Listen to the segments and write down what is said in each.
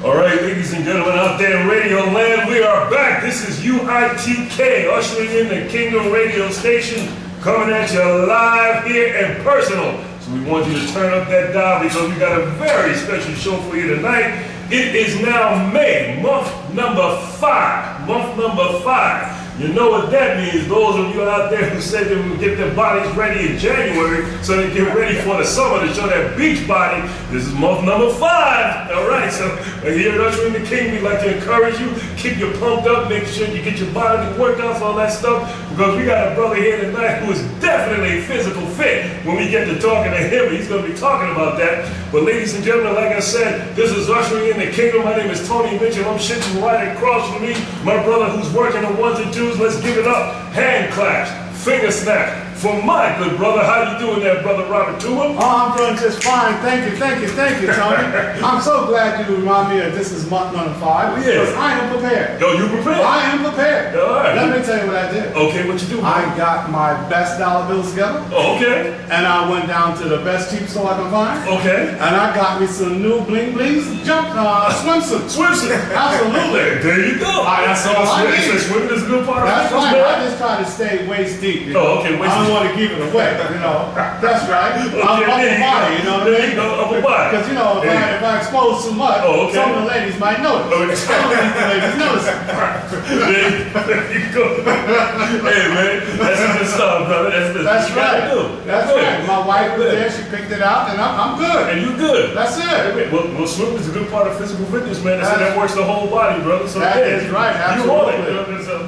All right, ladies and gentlemen out there in Radio Land, we are back. This is UITK, ushering in the Kingdom Radio Station, coming at you live here and personal. So we want you to turn up that dial because we got a very special show for you tonight. It is now May, month number 5. Month number 5. You know what that means. Those of you out there who said they would get their bodies ready in January so they get ready for the summer to show that beach body, this is month number 5. All right, so here at Ushering the King, we'd like to encourage you, keep you pumped up, make sure you get your body workouts, all that stuff, because we got a brother here tonight who is definitely physical fit. When we get to talking to him, he's going to be talking about that. But ladies and gentlemen, like I said, this is Ushering in the Kingdom. My name is Tony Mitchell. I'm sitting right across from me, my brother who's working on 1s and 2s. Let's give it up. Hand claps, finger snap. For my good brother, how you doing there, brother Robert Tuma? Oh, I'm doing just fine. Thank you, Tony. I'm so glad you remind me that this is month number 5. Because I am prepared. Yo, you prepared? I am prepared. All right. Let me tell you what I did. Okay, what you do? I got my best dollar bills together. Oh, okay. And I went down to the best cheap store I can find. Okay. And I got me some new bling blings swimsuits. Swimsuit. Absolutely. There you go. That's all I need. Swimming is a good part of That's it. right. I just try to stay waist deep. You know? Oh, okay. Waist deep. I don't want to give it away, you know. That's right. Okay, Upper body, you know what I mean? Upper body. Because, you know, if I expose too much, some of the ladies might notice. Some of the ladies notice. There you go. Hey, man, that's a good stuff, brother. That's right. That's right. My wife was there, she picked it out, and I'm good. And you good. That's it. Well, swimming is a good part of physical fitness, man. That works the whole body, brother. So that is right, absolutely.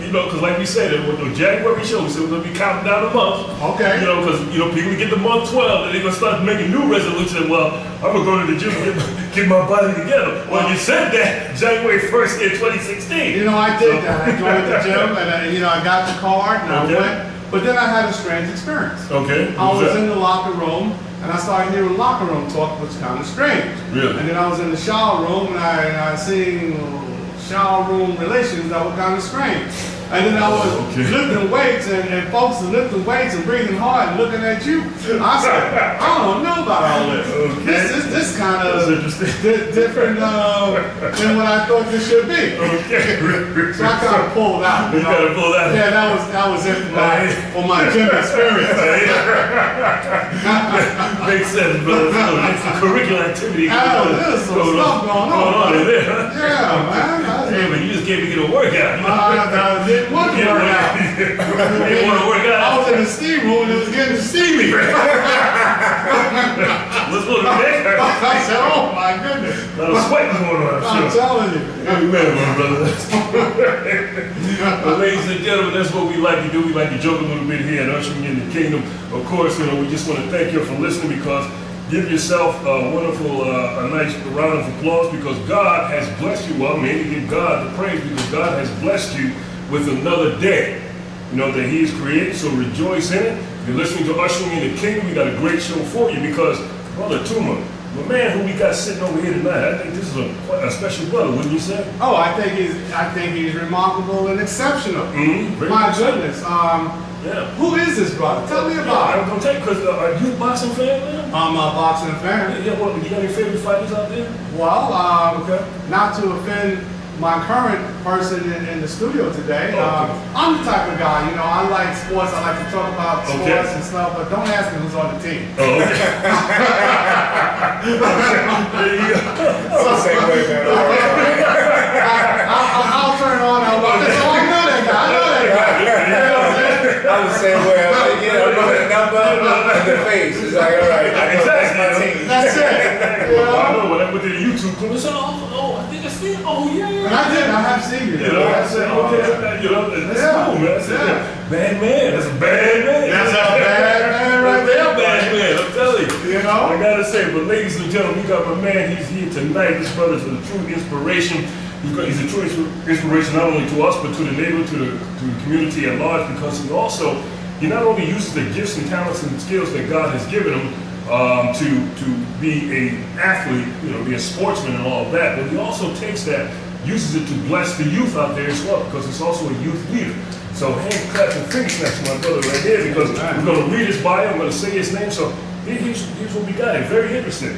You know, because like we said, with the January show, we said we're going to be counting down the month. Okay. You know, because people get to month 12 and they're going to start making new resolutions. Well, I'm going to go to the gym and get my body together. Well, you said that January 1st in 2016. You know, I did that. I joined the gym and, I got the card and I went. But then I had a strange experience. Okay. I was in the locker room and I started hearing locker room talk, which was kind of strange. Really? And then I was in the shower room and I seen shower room relations that were kind of strange. And then I was lifting weights and folks are lifting weights and breathing hard and looking at you. I said, I don't know about all this. This kind of different than what I thought this should be. So I kind of pulled out. You got to pull out. Yeah, that was it for my gym experience. Makes sense, brother. It's a curricular activity. There's some stuff going on in there. Yeah, man. Hey, but you just came to get a workout. I didn't want to work out. You didn't want to work out? I was in the steam room and it was getting steamy. Let's look at that. I said, oh my goodness. A lot of sweating going on, I'm telling you. Amen, my brother. Well, ladies and gentlemen, that's what we like to do. We like to joke a little bit here at Ushering in the Kingdom. Of course, we just want to thank you for listening because give yourself a wonderful, a nice round of applause because God has blessed you. Well, maybe give God the praise because God has blessed you with another day, that He has created, so rejoice in it. If you're listening to Ushering in the Kingdom, we got a great show for you because, Brother Tuma, the man who we got sitting over here tonight, I think this is a special brother, wouldn't you say? Oh, I think he's remarkable and exceptional. My goodness. Who is this brother? Tell me about him. I'm going to tell you, because are you a boxing fan, man? I'm a boxing fan. Yeah, you got any favorite fighters out there? Well, not to offend my current person in the studio today, I'm the type of guy, I like sports, I like to talk about sports and stuff, but don't ask me who's on the team. Oh, okay. There you go. Same way, man. I'll turn on, I know that guy, I'm the same way. I'm like, I know the number and the face. It's like, all right, that's my team. That's it. I know when I went to the YouTube clip, I said, I think I see it. Oh, yeah. And I have seen you. I said, that's cool, man. I said, bad man. That's a bad man. That's a bad man right there, bad man. I'm telling you. I gotta say, but ladies and gentlemen, we got my man. He's here tonight. This brother's a true inspiration. He's a true inspiration not only to us, but to the neighborhood, to the community at large, because he not only uses the gifts and talents and skills that God has given him to be an athlete, be a sportsman and all of that, but he also takes that, uses it to bless the youth out there as well, because he's also a youth leader. So hand claps and finger snaps to my brother right here, because we're going to read his bio, I'm going to say his name, so here's what we got. It's very interesting.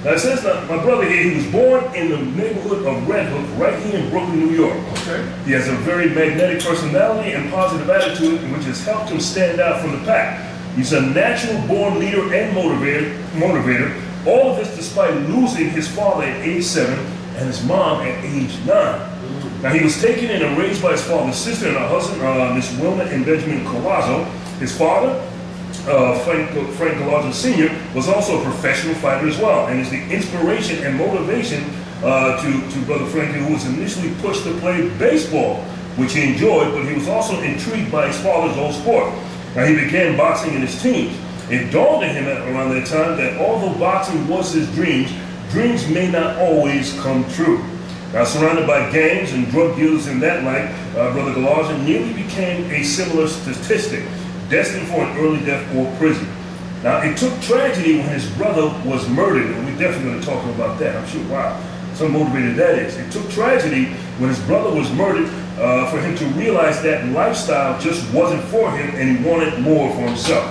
Now it says that my brother here, he was born in the neighborhood of Red Hook, right here in Brooklyn, New York. Okay. He has a very magnetic personality and positive attitude, which has helped him stand out from the pack. He's a natural-born leader and motivator. All of this despite losing his father at age 7 and his mom at age 9. Now he was taken in and raised by his father's sister and her husband, Miss Wilma and Benjamin GALARZA. His father, Frank GALARZA Sr., was also a professional fighter as well, and is the inspiration and motivation to Brother Frankie, who was initially pushed to play baseball, which he enjoyed, but he was also intrigued by his father's old sport. Now he began boxing in his teens. It dawned on him around that time that although boxing was his dreams may not always come true. Now surrounded by gangs and drug dealers in that light, Brother GALARZA nearly became a similar statistic, destined for an early death or prison. Now it took tragedy when his brother was murdered, and we're definitely going to talk about that. I'm sure, wow, so motivated that is. It took tragedy when his brother was murdered for him to realize that lifestyle just wasn't for him and he wanted more for himself.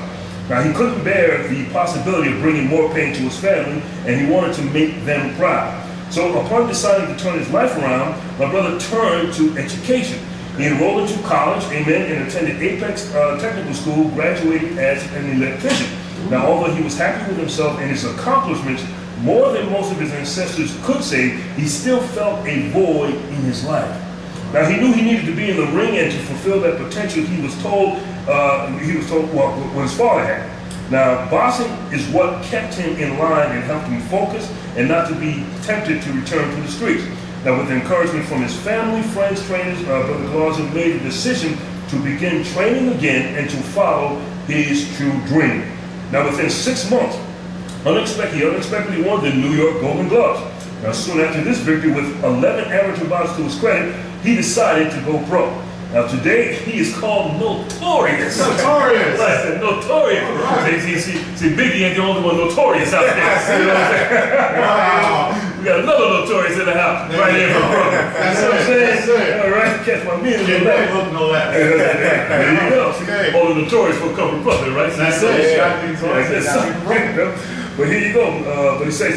Now he couldn't bear the possibility of bringing more pain to his family, and he wanted to make them proud. So upon deciding to turn his life around, my brother turned to education. He enrolled into college, amen, and attended Apex Technical School, graduating as an electrician. Now although he was happy with himself and his accomplishments, more than most of his ancestors could say, he still felt a void in his life. Now he knew he needed to be in the ring and to fulfill that potential he was told what his father had. Now boxing is what kept him in line and helped him focus and not to be tempted to return to the streets. Now with encouragement from his family, friends, trainers, Brother GALARZA made a decision to begin training again and to follow his true dream. Now within 6 months, he unexpectedly won the New York Golden Gloves. Now soon after this victory, with 11 amateur bouts to his credit, he decided to go pro. Now today, he is called Notorious. Notorious. I said Notorious. Right. See, Biggie ain't the only one notorious out there. You know what I'm saying? Wow. We got another Notorious in the house, right here from brother. That's what I'm saying? All right, catch my meaning. There you go. Okay. All the Notorious for come from brother, right? That's it. But here you go. But he says,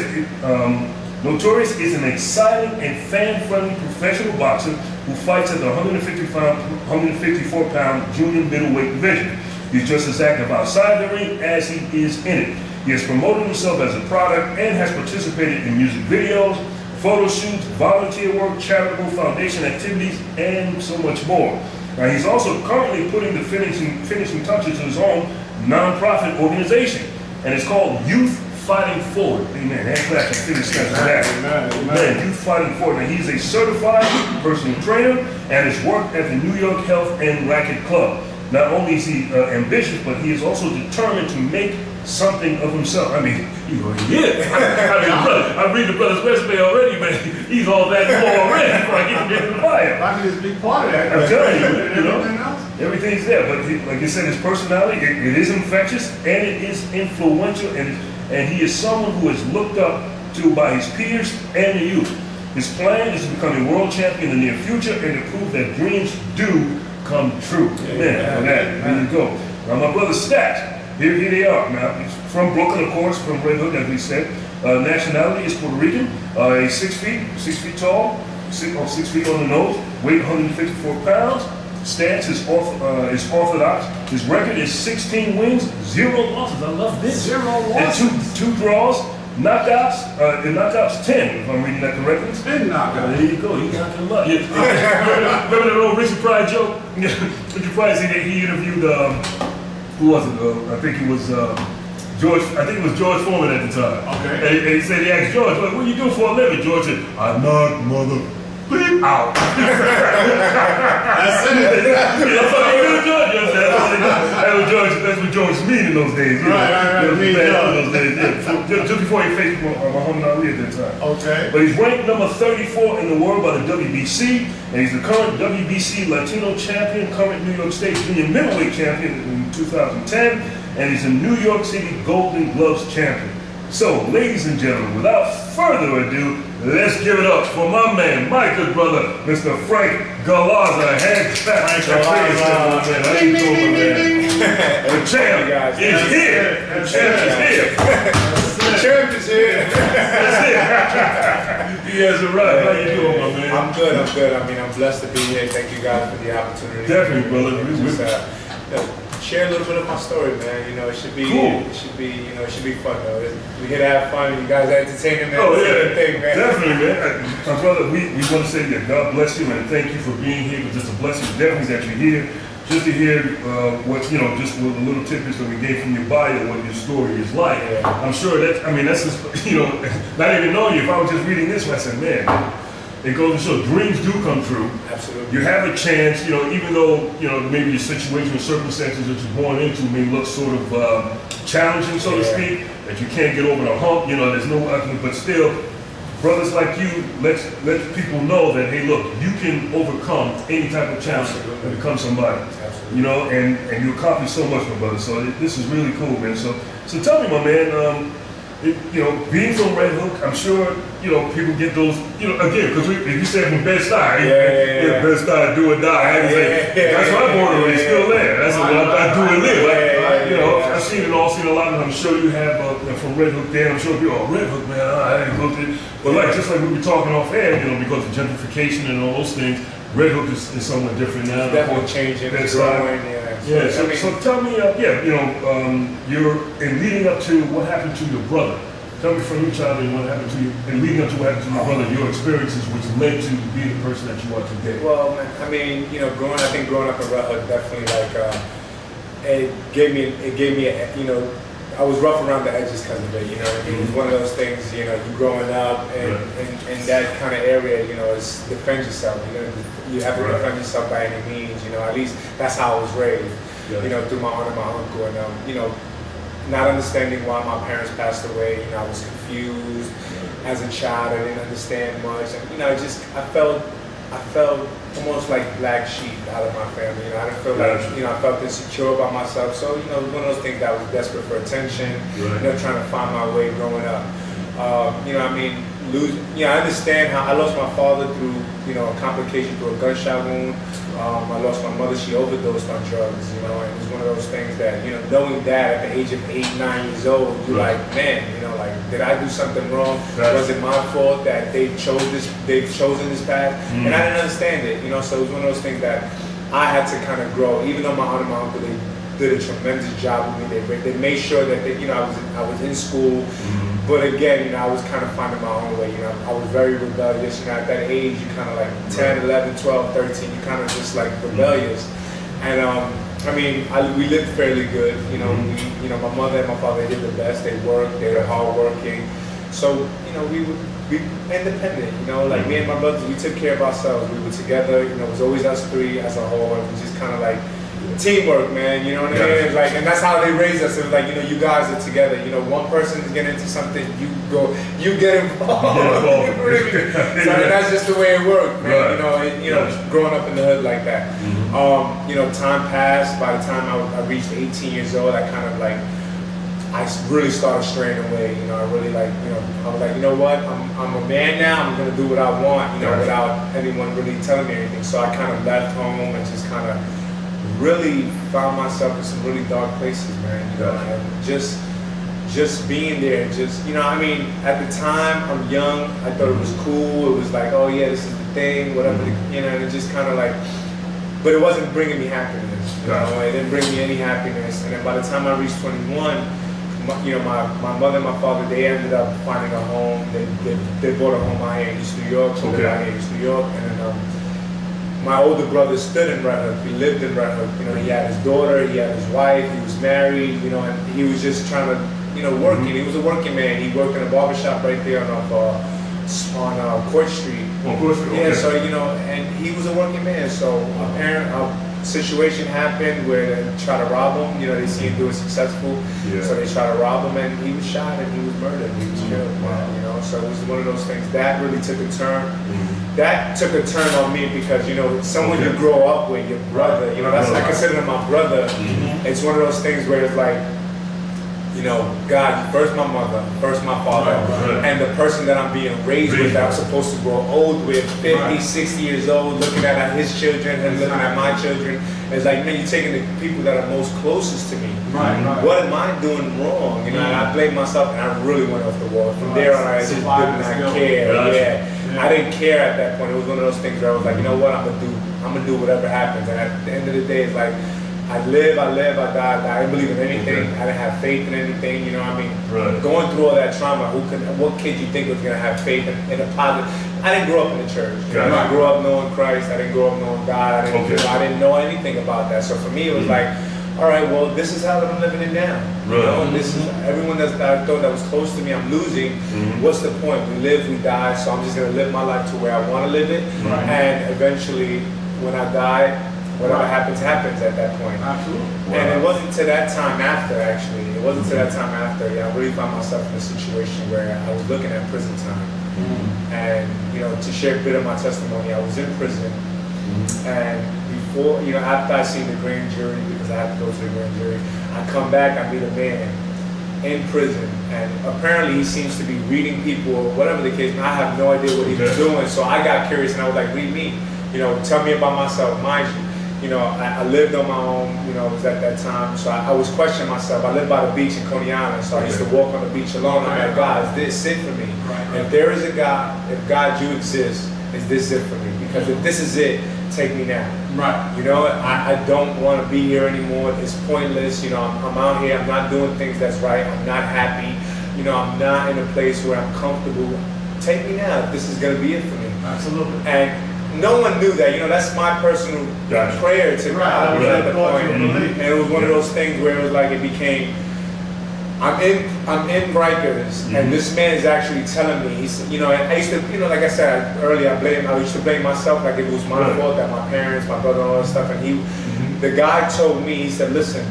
Notorious is an exciting and fan-friendly professional boxer who fights at the 154-pound junior middleweight division. He's just as active outside the ring as he is in it. He has promoted himself as a product and has participated in music videos, photo shoots, volunteer work, charitable foundation activities, and so much more. Now he's also currently putting the finishing touches to his own non-profit organization, and it's called Youth Fighting Forward. Amen. Hand clap and finish that. Amen. Youth Fighting Forward. Now he's a certified personal trainer and has worked at the New York Health and Racquet Club. Not only is he ambitious, but he is also determined to make something of himself. I mean, he is. I read the brother's resume already, but he's all that and more already before I get into the bio. I can just be part of that. I'm telling you, everything's there. But like you said, his personality, it is infectious and it is influential, and he is someone who is looked up to by his peers and the youth. His plan is to become a world champion in the near future and to prove that dreams do come true. Amen. There you go. Now my brother's stats. Here they are. Now he's from Brooklyn, of course, from Red Hook, as we said. Nationality is Puerto Rican. He's 6 feet tall, 6 feet on the nose. Weight 154 pounds. Stance is orthodox. His record is 16 wins, 0 losses. I love this. 0 losses. And two draws. Knockouts, the knockouts 10, if I'm reading that correctly. 10 knockouts. There you go, you got him up. Remember that old Richard Pryor joke? Richard Pryor said that he interviewed, who was it? I think it was George Foreman at the time. Okay. And he said, he asked George, what do you do for a living? George said, I knock mother bleep out. That's it. That's what he do, George. That's what George mean in those days. Right. Just before he faced Muhammad Ali at that time. Okay. But he's ranked number 34 in the world by the WBC, and he's the current WBC Latino champion, current New York State junior middleweight champion in 2010, and he's a New York City Golden Gloves champion. So, ladies and gentlemen, without further ado, let's give it up for my man, my good brother, Mr. Frank GALARZA. Hand clap. The champ is here. The champ is here. Champ is here. That's it. Yes, right. How you doing, my man? I'm good. I mean, I'm blessed to be here. Thank you guys for the opportunity. Definitely, brother. Share a little bit of my story, man. You know, it should be cool. It should be fun though. We here to have fun. You guys are entertaining, man. Oh yeah, thing, man. definitely, man. My brother, we want to say that God bless you and thank you for being here. It's just a blessing, definitely, that you're here. Just to hear what, just with the little tidbits that we gave from your bio, what your story is like. Yeah. I'm sure that's just, not even knowing you. If I was just reading this, I said, man, it goes to show dreams do come true. Absolutely. You have a chance, even though, maybe your situation or circumstances that you're born into may look sort of challenging, so to speak, that you can't get over the hump, there's no, but still, brothers like you, let people know that, hey, look, you can overcome any type of challenge and become somebody. Absolutely. And you accomplish so much, my brother. So this is really cool, man. So tell me, my man, being from Red Hook, I'm sure, people get those, again, because if you said from Bed-Stuy, Bed-Stuy, do or die, that's my border, it's still there. That's what I do and live. I've seen a lot, and I'm sure you have from Red Hook there. I'm sure people, Red Hook, man, I didn't go through. But just like we were talking off air, because of gentrification and all those things, Red Hook is somewhat different now. It's definitely changing, it's growing, So tell me, you're in leading up to what happened to your brother. Tell me from your childhood what happened to you, and leading up to what happened to your brother, your experiences which led to being the person that you are today. Well, I mean, growing up in Red Hook definitely it gave me I was rough around the edges because of it, It was one of those things, you growing up in that kind of area, is defend yourself, you have to defend yourself by any means, at least that's how I was raised, through my aunt and my uncle, and not understanding why my parents passed away, I was confused as a child, I didn't understand much, and I felt almost like black sheep out of my family. I didn't feel like, I felt insecure about myself. So, it was one of those things that I was desperate for attention, trying to find my way growing up. I understand how I lost my father through, a complication through a gunshot wound. I lost my mother, she overdosed on drugs, and it was one of those things that, knowing that at the age of 8, 9 years old, you're like, man, did I do something wrong? Was it my fault that they've chosen this path? And I didn't understand it, so it was one of those things that I had to kind of grow, even though my aunt and my uncle, they did a tremendous job with me. They made sure that I was in school. But again, I was kind of finding my own way, I was very rebellious, at that age, you kind of like 10, 11, 12, 13, you kind of just like rebellious. And we lived fairly good, my mother and my father did the best, they worked, they were hardworking. So, we would be independent, like me and my brothers, we took care of ourselves, we were together, it was always us three as a whole, and we just kind of like, teamwork, man, you know what I mean? It's like, and that's how they raised us. It was like, you guys are together. One person is getting into something, you get involved. So that's just the way it worked, man. Growing up in the hood like that. Time passed. By the time I reached 18 years old, I kind of like, I really started straying away. I really like, I was like, you know what? I'm a man now. I'm gonna do what I want, without anyone really telling me anything. So I kind of left home and just kind of really found myself in some really dark places, man. And just being there, at the time, I'm young, I thought it was cool, it was like, oh yeah, this is the thing, whatever, and it just kind of like, but it wasn't bringing me happiness, it didn't bring me any happiness. And then by the time I reached 21, my mother and my father, they ended up finding a home, they bought a home out here in East New York, so they're out here in East New York, and then my older brother stood in Red Hook. He lived in Red Hook. He had his daughter, he had his wife, he was married, and he was just trying to, working. He was a working man. He worked in a barbershop right there on Court Street. On Court Street, okay. Yeah, so, and he was a working man. So a situation happened where they tried to rob him. They see him do it successful. Yeah. So they tried to rob him, and he was shot and he was murdered. He was killed. Wow. So it was one of those things that really took a turn. That took a turn on me because, someone you grow up with, your brother, I consider him my brother. It's one of those things where it's like, you know, God, first my mother, first my father, and the person that I'm being raised with, that I'm supposed to grow old with, 50, 60 years old, looking at his children and looking at my children. It's like, man, you're taking the people that are most closest to me. What am I doing wrong? You know, and I blame myself, and I really went off the wall. From there on, I just did not care. I didn't care at that point. It was one of those things where I was like, you know what, I'm gonna do whatever happens. And at the end of the day, it's like, I live, I die. I didn't believe in anything. I didn't have faith in anything. You know what I mean? Going through all that trauma, what kid do you think was gonna have faith in a positive? I didn't grow up in the church. You know, I grew up knowing Christ. I didn't grow up knowing God. I didn't know anything about that. So for me, it was like, all right, well, this is how I'm living it now. You know, and this is everyone that I thought that was close to me. I'm losing. What's the point? We live, we die. So I'm just gonna live my life to where I want to live it, and eventually, when I die, whatever happens, happens at that point. Absolutely. And it wasn't to that time after, actually. It wasn't to that time after. You know, I really found myself in a situation where I was looking at prison time. And, you know, to share a bit of my testimony, I was in prison. And before, you know, after I see the grand jury, because I have to go to the grand jury, I come back, I meet a man in prison. And apparently he seems to be reading people or whatever the case. I have no idea what he was doing. So I got curious and I was like, read me. You know, tell me about myself. Mind you, know, I lived on my own, you know, it was at that time. So I was questioning myself. I lived by the beach in Coney Island, so I used to walk on the beach alone. I'm like, God, is this it for me? If there is a God, if God, you exist, is this it for me? Because if this is it, take me now. You know, I don't want to be here anymore. It's pointless. You know, I'm out here. I'm not doing things that's right. I'm not happy. You know, I'm not in a place where I'm comfortable. Take me now. This is going to be it for me. Absolutely. And no one knew that. You know, that's my personal prayer to God. At the point. And it was one of those things where it was like it became, I'm in Rikers, and this man is actually telling me, he's, you know, I used to, you know, like I said earlier, I used to blame myself like it was my fault, that my parents, my brother, all that stuff, and the guy told me, he said, listen,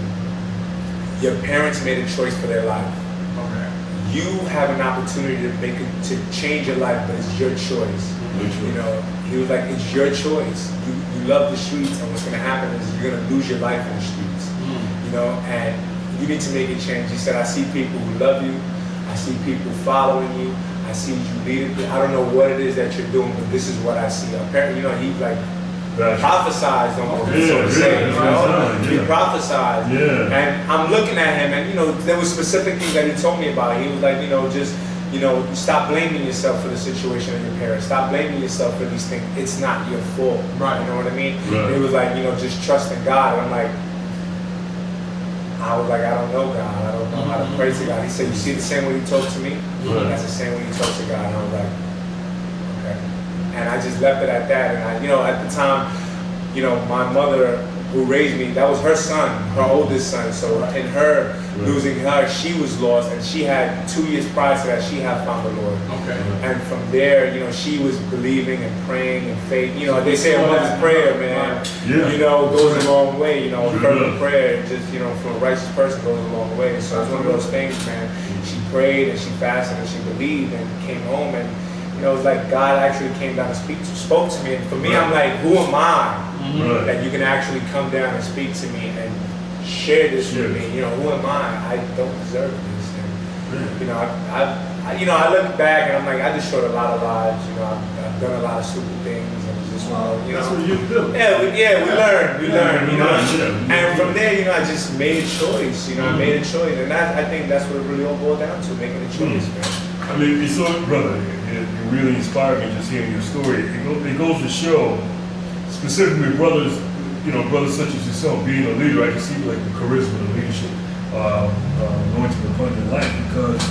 your parents made a choice for their life. You have an opportunity to change your life, but it's your choice. You know, he was like, it's your choice. You love the streets, and what's going to happen is you're going to lose your life in the streets. You know, and you need to make a change. He said, I see people who love you. I see people following you. I see you leading. I don't know what it is that you're doing, but this is what I see. Apparently, you know, he like prophesized almost, so to say. You know, he prophesied. And I'm looking at him, and you know, there were specific things that he told me about. He was like, you know, just, you know, stop blaming yourself for the situation of your parents. Stop blaming yourself for these things. It's not your fault. You know what I mean? It was like, you know, just trust in God. And I'm like, I was like, I don't know God. I don't know how to pray to God. He said, you see the same way you talk to me? That's the same way you talk to God. And I was like, okay. And I just left it at that. And I, you know, at the time, you know, my mother who raised me, that was her son, her oldest son. So in her losing her, she was lost, and she had 2 years prior to that, she had found the Lord. And from there, you know, she was believing and praying and faith. You know, they say a mother's prayer, man, you know, goes a long way. You know, a fervent prayer, just, you know, for a righteous person goes a long way. So it's one of those things, man. She prayed and she fasted and she believed and came home, and you know, it was like God actually came down and spoke to me. And for me, I'm like, who am I that you can actually come down and speak to me and share this with me? You know, who am I? I don't deserve this. And, you know, I look back and I'm like, I just showed a lot of lives. You know, I've done a lot of stupid things, and it's just, you know, that's what you do. We learn. You know, and from there, you know, I just made a choice. You know, I made a choice, and I think that's what it really all boiled down to, making a choice, man. I mean, it's so, brother, it really inspired me just hearing your story. It goes to show, specifically brothers, you know, brothers such as yourself, being a leader, I can see like the charisma, the leadership, anointing upon your life, because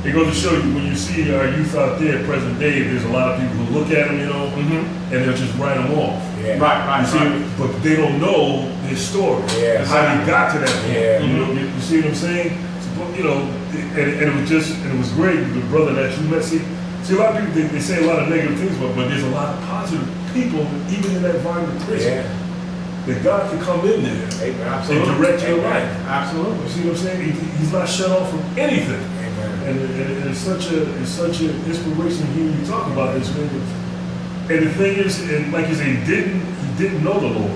it goes to show you when you see our youth out there, present day, there's a lot of people who look at them, you know, and they'll just write them off. You see, but they don't know their story, how they got to that point. You know, you see what I'm saying? You know, and it was great. The brother that you met, see a lot of people, they say a lot of negative things, but there's a lot of positive people, even in that environment prison, that God can come in there and direct your life. Absolutely. You see what I'm saying? He's not shut off from anything. And it's such an inspiration hearing you talk about this, man. And the thing is, and like you say, he didn't know the Lord.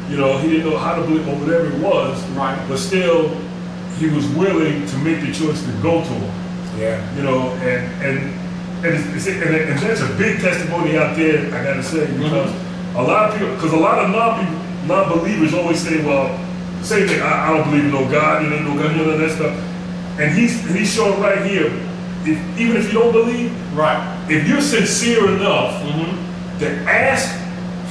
You know, he didn't know how to believe or whatever it was. But still, he was willing to make the choice to go to him. Yeah. You know, and that's a big testimony out there, I gotta say, because a lot of people, because a lot of non-believers always say, well, same thing, I don't believe in no God, you ain't no God, you know, that stuff. And he's showing right here, even if you don't believe, right, if you're sincere enough to ask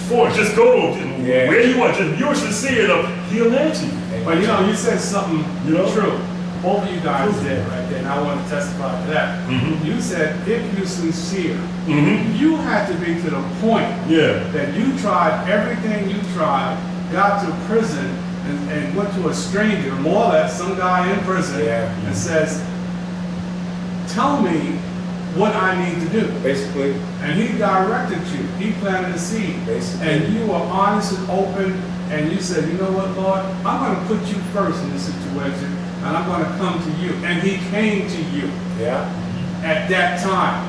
for it, just go to him, where you want, just you're sincere enough, he'll answer you. But you know, you said something true. Both of you guys did right there, and I want to testify to that. You said if you're sincere, you had to be to the point that you tried everything you tried, got to prison, and went to a stranger, more or less, some guy in prison, and says, tell me what I need to do. Basically. And he directed you. He planted a seed. Basically. And you were honest and open, and you said, you know what, Lord, I'm going to put you first in this situation, and I'm going to come to you. And he came to you at that time.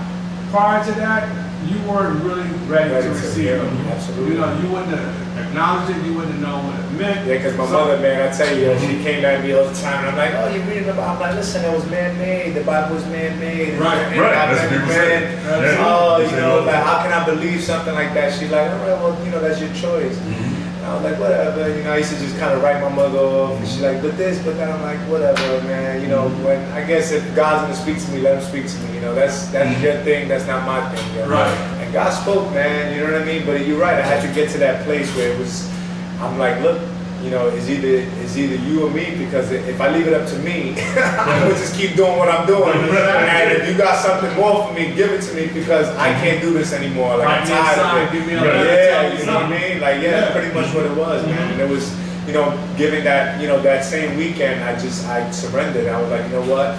Prior to that, you weren't really ready to receive it. Absolutely. You know, you wouldn't have acknowledged it, you wouldn't have known what it meant. Yeah, because my mother, man, I tell you, she came at me all the time, and I'm like, oh, you're reading about, I'm like, listen, it was man-made, the Bible was man-made. Right, that's what people say. Oh, you know, like, how can I believe something like that? She's like, all right, well, you know, that's your choice. And I was like, whatever, you know, I used to just kind of write my mother off, and she's like, but this, but that, I'm like, whatever, man, you know, when, I guess if God's gonna speak to me, let him speak to me, you know, that's your thing, that's not my thing, you know? Right. And God spoke, man, you know what I mean? But you're right, I had to get to that place where it was, I'm like, look, you know, it's either you or me, because if I leave it up to me, I would just keep doing what I'm doing. And if you got something more for me, give it to me, because I can't do this anymore. Like, I'm tired of it. Give me You know what I mean? Like, that's pretty much what it was, man. And it was, you know, giving that, you know, that same weekend, I surrendered. I was like, you know what?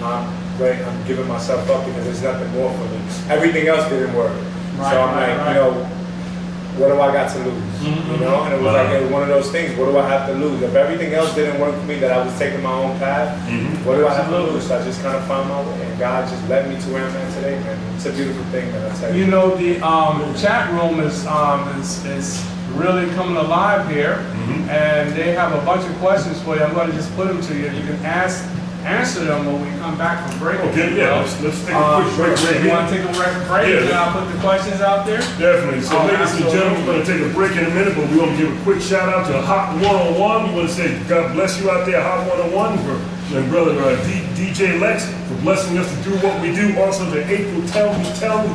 I'm giving myself up, because there's nothing more for me. Everything else didn't work. So I'm like, you know, what do I got to lose? You know, and it was like one of those things. What do I have to lose? If everything else didn't work for me, that I was taking my own path, what do I have to lose? So I just kind of found my way, and God just led me to where I'm at today, man. It's a beautiful thing, man. I tell you. You know, the chat room is really coming alive here, and they have a bunch of questions for you. I'm going to just put them to you. You can answer them when we come back from break. Okay, let's take a quick break. You want to take a break, and then I'll put the questions out there? Definitely. So, ladies and gentlemen, we're going to take a break in a minute, but we want to give a quick shout out to Hot 101. We want to say God bless you out there, Hot 101, and brother DJ Lex for blessing us to do what we do. Also to April Tell Me,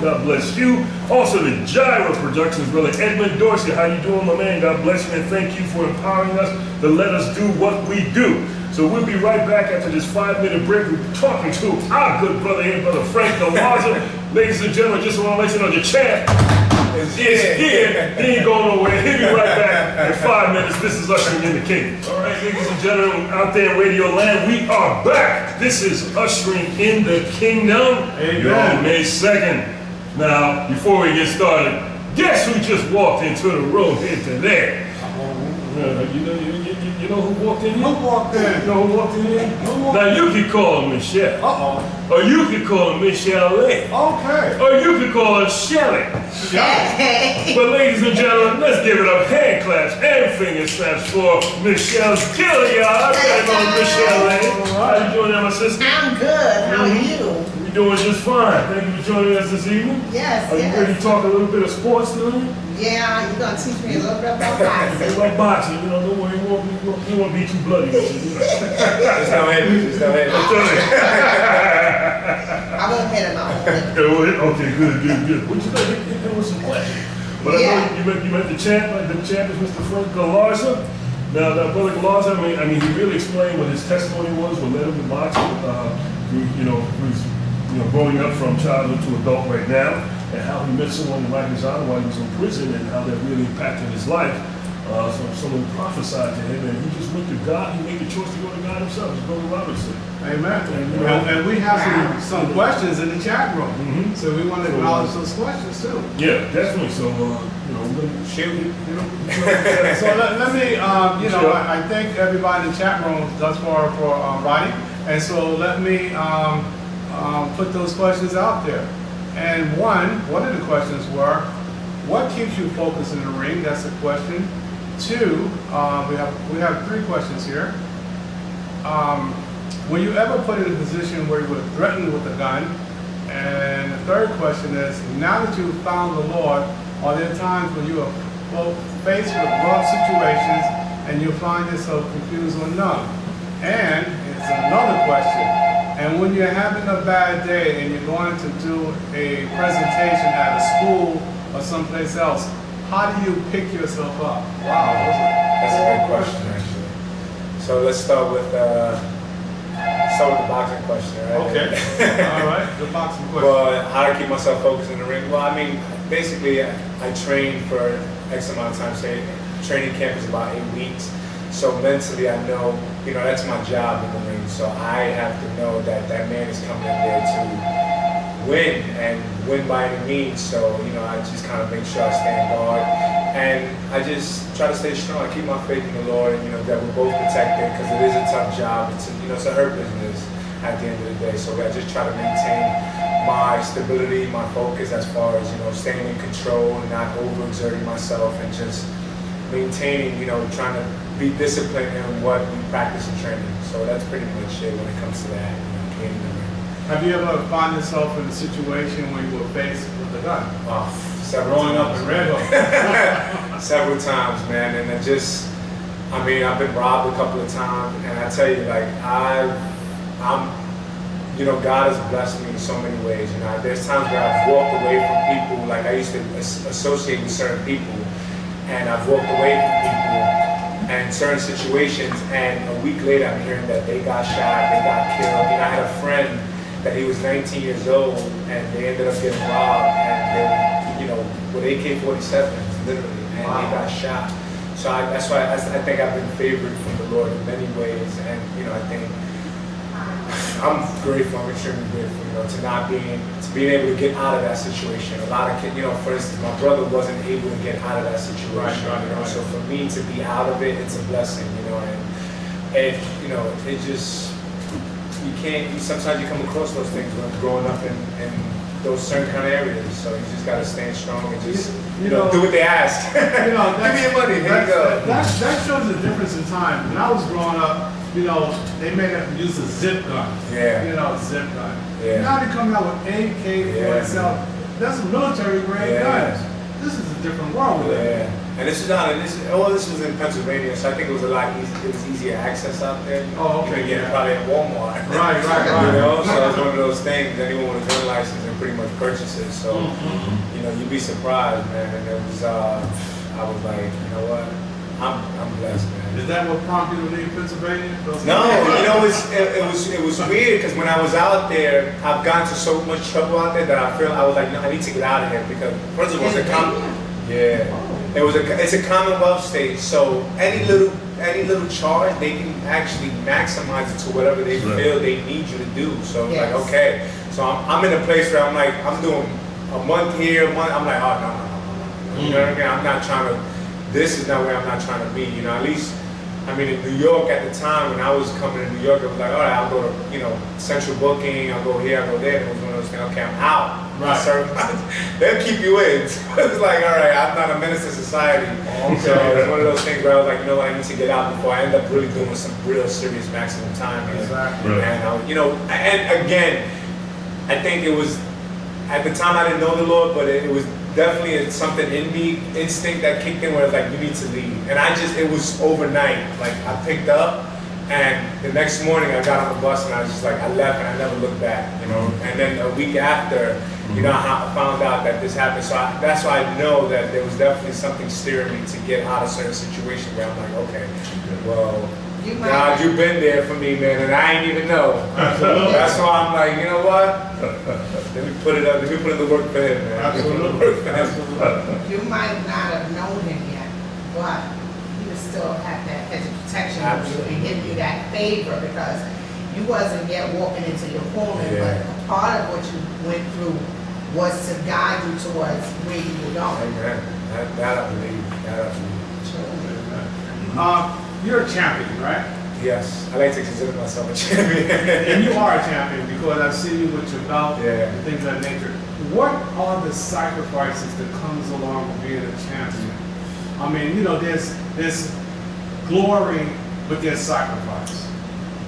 God bless you. Also to Gyra Productions, brother Edmund Dorsey. How you doing, my man? God bless you, and thank you for empowering us to let us do what we do. So we'll be right back after this 5-minute break. We're talking to our good brother here, brother Frank GALARZA. Ladies and gentlemen, just want to let you know your champ is here. He ain't going nowhere. He'll be right back in 5 minutes. This is Ushering in the Kingdom. All right, ladies and gentlemen, out there in Radio Land, we are back. This is Ushering in the Kingdom. On May 2nd. Now, before we get started, guess who just walked into the room here today? You know who walked in here? Who walked in? You know who walked in here? Now you can call her Michelle. Or you can call her Michelle. Okay. Or you can call her Shelly. But ladies and gentlemen, let's give it up. Hand claps and finger snaps for Michelle Gilliard. Michelle. How you doing there, my sister? I'm good. How are you? We're doing just fine. Thank you for joining us this evening. Yes, Are you ready to talk a little bit of sports tonight? Yeah, you're going to teach me a little bit about boxing. About boxing, you know, don't worry, you won't be too bloody. Just don't hit me. Just don't hit me. I won't hit him. I won't hit him. Okay, good. What you think? Hit him with some questions. But I know you met the champ. The champ is Mr. Frank GALARZA. Now, brother GALARZA, I mean, he really explained what his testimony was, what led him to boxing. Who's growing up from childhood to adult right now, and how he met someone to write his honor while he was in prison, and how that really impacted his life. So someone prophesied to him, and he just went to God. He made the choice to go to God himself, as Brother Robert said. Amen. And we have some questions in the chat room, so we want to acknowledge those questions too. Yeah, definitely. So we're going to shoot. So let me, I thank everybody in the chat room thus far for writing, and so let me put those questions out there. And one of the questions were, what keeps you focused in the ring? That's a question. Two, we have 3 questions here. were you ever put in a position where you were threatened with a gun? And the third question is, now that you've found the Lord, are there times when you are both faced with rough situations and you find yourself confused or numb? And it's another question. And when you're having a bad day and you're going to do a presentation at a school or someplace else, how do you pick yourself up? Wow, that's a good question, actually. So let's start with the boxing question, right? Okay. All right, the boxing question. Well, how to keep myself focused in the ring? Well, I mean, basically, I train for X amount of time. Say, training camp is about 8 weeks. So mentally, I know, that's my job in the ring. So I have to know that that man is coming in there to win and win by any means. So, I just kind of make sure I stand guard. And I just try to stay strong. I keep my faith in the Lord, and, that we're both protected because it is a tough job. It's a hurt business at the end of the day. So I just try to maintain my stability, my focus as far as, staying in control and not overexerting myself and just maintaining, trying to be disciplined in what we practice and training. So that's pretty much it when it comes to that. Have you ever found yourself in a situation where you were faced with a gun? Several Growing up times. in Red Hook. Several times, man, and I've been robbed a couple of times, and I tell you, like, God has blessed me in so many ways. There's times where I've walked away from people, like I used to associate with certain people, and I've walked away from people and certain situations, and a week later I'm hearing that they got shot, they got killed. I had a friend that he was 19 years old, and they ended up getting robbed, and they, with AK-47s, literally, and they got shot. So that's why I think I've been favored from the Lord in many ways, and I think I'm grateful. I'm extremely grateful, to being able to get out of that situation. A lot of kids, for instance, my brother wasn't able to get out of that situation. Right. So for me to be out of it, it's a blessing, and it just, you can't. Sometimes you come across those things when growing up in those certain kind of areas. So you just gotta stand strong and just do what they ask. Give me your money. Here you go. That shows the difference in time. When I was growing up, they may have used a zip gun. Yeah. Zip gun. Yeah. Now they come out with AK-47. Yeah. That's military grade guns. This is a different world with it. And this was in Pennsylvania, so I think it was a lot easier. It was easier access out there. Oh, okay. Probably at Walmart. Right. So it's one of those things. Anyone with a gun license can pretty much purchase it. So you'd be surprised, man. And it was, I was like, you know what? I'm blessed, man. Is that what prompted you to leave Pennsylvania? No, it was weird because when I was out there, I've gotten into so much trouble out there that I was like, no, I need to get out of here because first of all, it's a Commonwealth state, so any little charge they can actually maximize it to whatever they feel they need you to do. So it's like, okay, so I'm in a place where I'm like, I'm doing a month here, a month. I'm like, oh no. You know what I mean? I'm not trying to. This is not where I'm not trying to be, at least, in New York at the time, when I was coming to New York, it was like, all right, I'll go to, central booking, I'll go here, I'll go there. It was one of those things, okay, I'm out. Right. They'll keep you in. So it's like, all right, I'm not a menace to society. Okay. So it's one of those things where I was like, I need to get out before I end up really doing some real serious maximum time. Exactly. And, and again, I think it was, at the time I didn't know the Lord, but it was definitely something in me, instinct that kicked in where it's like, you need to leave. And it was overnight. Like, I picked up, and the next morning I got on the bus and I was just like, I left and I never looked back, And then a week after, I found out that this happened. So that's why I know that there was definitely something steering me to get out of certain situations where I'm like, okay, well, God, you've been there for me, man, and I ain't even know. That's why I'm like, you know what? Let me put it up. Let me put in the work for him, man. Absolutely. You might not have known him yet, but he would still have that hedge of protection over you and give you that favor because you wasn't yet walking into your calling, but a part of what you went through was to guide you towards where you were going. Amen. That I believe. That I believe. You're a champion, right? Yes, I like to consider myself a champion. And you are a champion because I've seen you with your belt and things of that nature. What are the sacrifices that comes along with being a champion? There's glory, but there's sacrifice.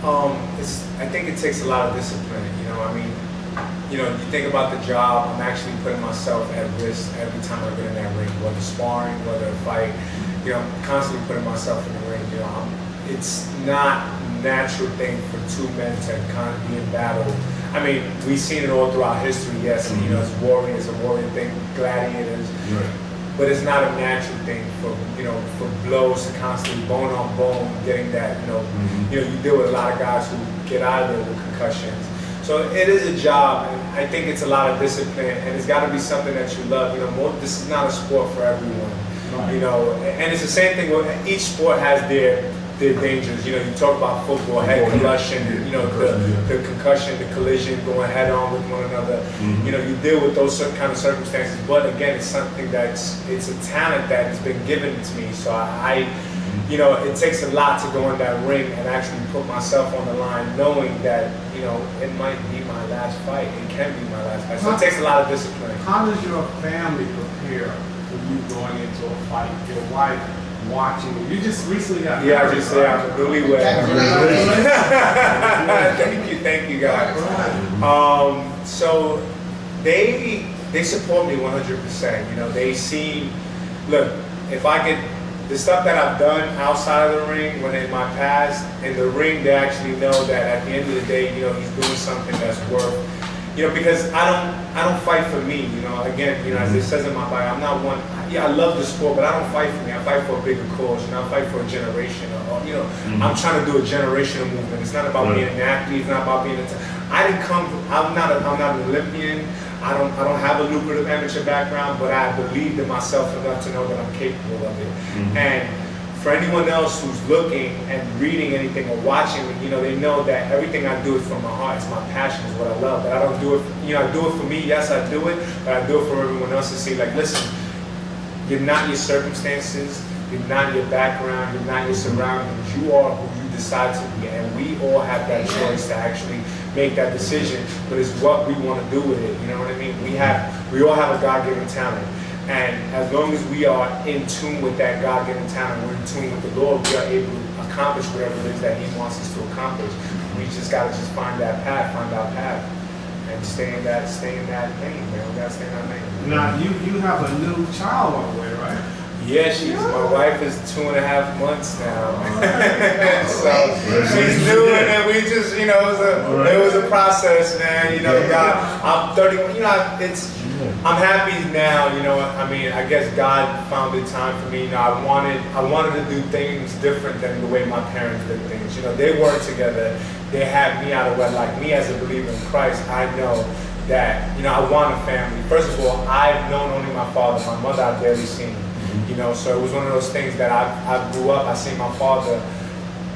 I think it takes a lot of discipline. You know, I mean, you know, you think about the job. I'm actually putting myself at risk every time I get in that ring, whether sparring, whether a fight. You know, I'm constantly putting myself in the ring. You know, it's not a natural thing for two men to kind of be in battle. I mean, we've seen it all throughout history. Yes, you know, it's warriors, a warrior thing, gladiators. Right. But it's not a natural thing for, you know, for blows to constantly bone on bone, getting that, you know, you know, you deal with a lot of guys who get out of there with concussions. So it is a job, and I think it's a lot of discipline, and it's got to be something that you love. You know, this is not a sport for everyone. Right. You know, and it's the same thing with each sport has their dangers. You know, you talk about football, head concussion, you know, the concussion, the collision, going head on with one another. You know, you deal with those kind of circumstances. But again, it's something it's a talent that has been given to me. So you know, it takes a lot to go in that ring and actually put myself on the line, knowing that, you know, it might be my last fight. It can be my last fight. So it takes a lot of discipline. How does your family prepare for you going into a fight? Your wife watching you? You just recently got married. I just I'm newlywed. Thank you guys. So they support me 100%. You know, they see, look, if I could, the stuff that I've done outside of the ring, when in my past, in the ring, they actually know that at the end of the day, you know, he's doing something that's worth, you know, because I don't fight for me, you know. Again, you know, as it says in my bio, I'm not one. Yeah, I love the sport, but I don't fight for me. I fight for a bigger cause, you know. I fight for a generation, or you know, I'm trying to do a generational movement. It's not about being an athlete. It's not about being I'm not an Olympian. I don't have a lucrative amateur background, but I believed in myself enough to know that I'm capable of it. And for anyone else who's looking and reading anything or watching me, you know, they know that everything I do is from my heart. It's my passion, is what I love. But I don't do it, you know, I do it for me. Yes, I do it, but I do it for everyone else to see, like, listen, you're not your circumstances, you're not your background, you're not your surroundings. You are who you decide to be, and we all have that choice to actually make that decision, but it's what we want to do with it. You know what I mean? We all have a God-given talent, and as long as we are in tune with that God-given talent, we're in tune with the Lord, we are able to accomplish whatever it is that He wants us to accomplish. We just got to find that path, find our path, and stay in that lane, man. We got to stay in that lane. Now you have a new child on the way, right? Yeah, my wife is 2.5 months now. So she's new, and we just, you know, it was a process, man. You know, I'm 31. You know, I'm happy now. You know, I mean, I guess God found the time for me. You know, I wanted to do things different than the way my parents did things. You know, they worked together. They had me out of wedlock. Me as a believer in Christ, I know that, you know, I want a family. First of all, I've known only my father. My mother I've barely seen. You know, so it was one of those things that I grew up, I seen my father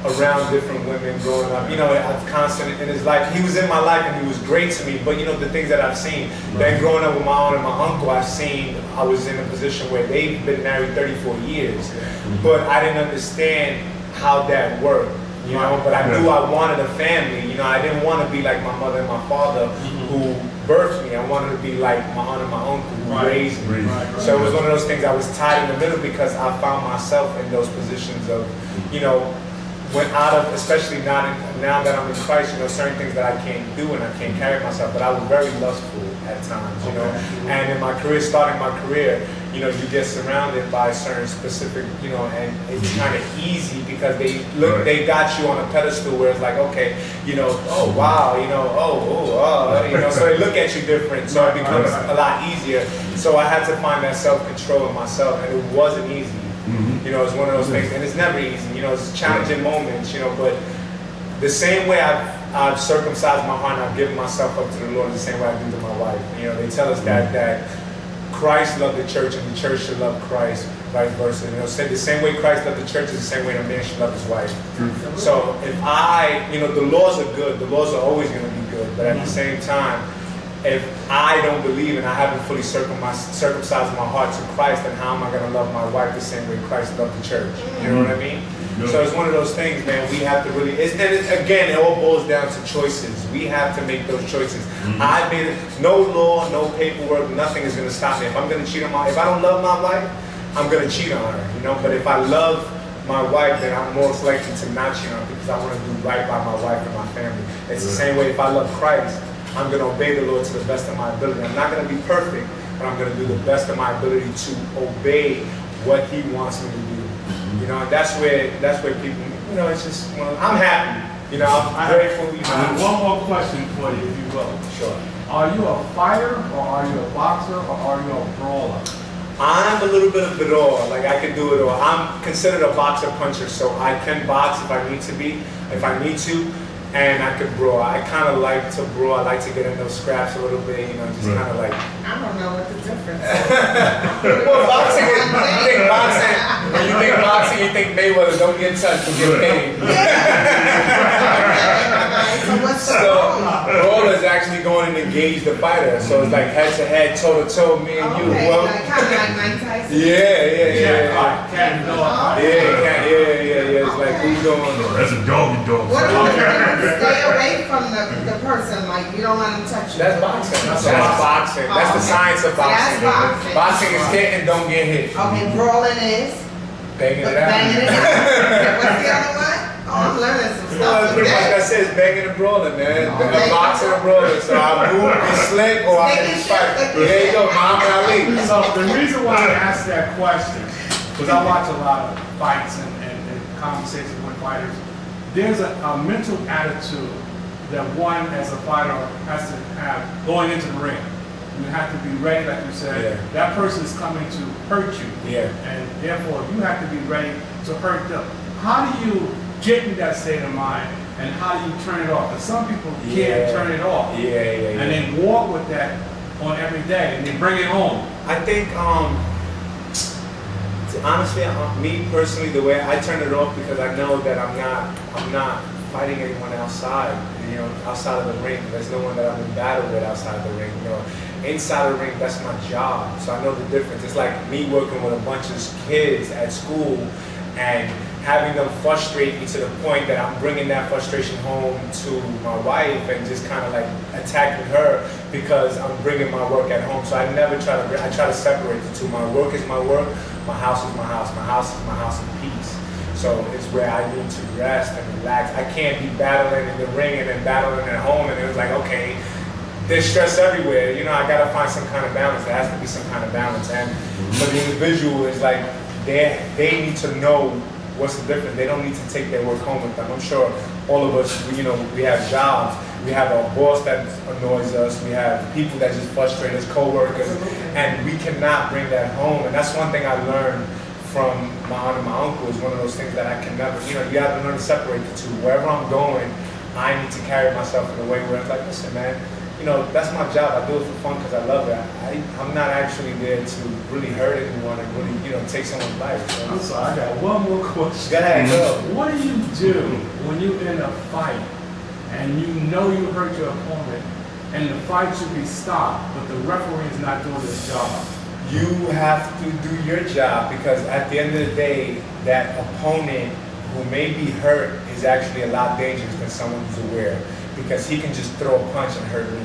around different women growing up. You know, I've constantly in his life, he was in my life and he was great to me, but you know, the things that I've seen, then growing up with my aunt and my uncle, I was in a position where they've been married 34 years, but I didn't understand how that worked. You know, but I knew I wanted a family. You know, I didn't want to be like my mother and my father who birthed me. I wanted to be like my aunt and my uncle who raised me. So it was one of those things I was tied in the middle because I found myself in those positions of, you know, went out of, especially now that I'm in Christ, you know, certain things that I can't do and I can't carry myself, but I was very lustful at times, you know. And in my career, starting my career, you know, you get surrounded by certain specific, you know, and it's kind of easy because they got you on a pedestal where it's like, okay, you know, oh wow, you know, you know, so they look at you different, so it becomes a lot easier. So I had to find that self-control in myself, and it wasn't easy. You know, it's one of those things, and it's never easy. You know, it's challenging moments, you know, but the same way I've circumcised my heart and I've given myself up to the Lord, the same way I do to my wife. You know, they tell us that Christ loved the church and the church should love Christ, vice versa. You know, said the same way Christ loved the church is the same way a man should love his wife. So if you know, the laws are good, the laws are always going to be good, but at the same time, if I don't believe and I haven't fully circumcised my heart to Christ, then how am I going to love my wife the same way Christ loved the church? You know what I mean? So it's one of those things, man, we have to really, again, it all boils down to choices. We have to make those choices. I made it, no law, no paperwork, nothing is going to stop me. If I'm going to cheat on if I don't love my wife, I'm going to cheat on her, you know? But if I love my wife, then I'm most likely to not cheat on her because I want to do right by my wife and my family. It's the same way if I love Christ, I'm going to obey the Lord to the best of my ability. I'm not going to be perfect, but I'm going to do the best of my ability to obey what He wants me to do. You know, and that's where people, you know, it's just, well, I'm happy. You know, I'm grateful. You know, I have one more question for you, if you will. Sure. Are you a fighter, or are you a boxer, or are you a brawler? I'm a little bit of it all. Like, I can do it all. I'm considered a boxer puncher, so I can box if I need to be, and I can brawl. I kind of like to brawl. I like to get in those scraps a little bit, you know, just kind of like. I don't know what the difference is. Well, boxing is, when you think boxing, you think Mayweather, don't get touched, you get paid. So what's the So, brawl is actually going and engage the fighter. So it's like head to head, toe to toe, me and you. Okay, Well, like kind of like Mike Tyson. yeah. Cat and dog. Yeah. It's like, who's doing? That's a doggy dog. What do you do? Stay away from the person, like you don't let them touch you. That's boxing. That's boxing. That's the science of boxing. That's boxing. Boxing is hit and don't get hit. Okay, brawling is Banging it out. banging it out. What's the other one? Oh, I'm learning some No, stuff it's pretty much today. that's it. It's banging and brawling, man. Okay. Boxing and brawling. So I move, be slick, or I can fight. There you go, Muhammad Ali. So the reason why I asked that question, because I watch a lot of fights and conversations with fighters, there's a mental attitude that one as a fighter has to have going into the ring. You have to be ready, like you said. Yeah. That person is coming to hurt you. Yeah. And therefore, you have to be ready to hurt them. How do you get in that state of mind, and how do you turn it off? Because some people can't turn it off. Yeah. And they walk with that on every day, and they bring it home. I think, honestly, me personally, the way I turn it off, because I know that I'm not fighting anyone outside, you know, outside of the ring. There's no one that I'm in battle with outside the ring, you know. Inside the ring, that's my job, so I know the difference. It's like me working with a bunch of kids at school and having them frustrate me to the point that I'm bringing that frustration home to my wife and just kind of like attacking her because I'm bringing my work at home. So I try to separate the two. My work is my work, my house is my house. My house is my house of peace. So it's where I need to rest and relax. I can't be battling in the ring and then battling at home, and it was like, okay, there's stress everywhere. You know, I gotta find some kind of balance. There has to be some kind of balance. And for the individual, it's like they need to know what's the difference. They don't need to take their work home with them. I'm sure all of us, you know, we have jobs. We have a boss that annoys us. We have people that just frustrate us, co-workers, and we cannot bring that home. And that's one thing I learned from my aunt and my uncle, is one of those things that I can never, you know, you have to learn to separate the two. Wherever I'm going, I need to carry myself in a way where it's like, listen, man, you know, that's my job. I do it for fun because I love it. I'm not actually there to really hurt anyone and really, you know, take someone's life. So. I'm sorry, I got one more question. Go ahead, go. What do you do when you're in a fight and you know you hurt your opponent and the fight should be stopped, but the referee is not doing his job? You have to do your job, because at the end of the day, that opponent who may be hurt is actually a lot dangerous than someone who's aware, because he can just throw a punch and hurt me.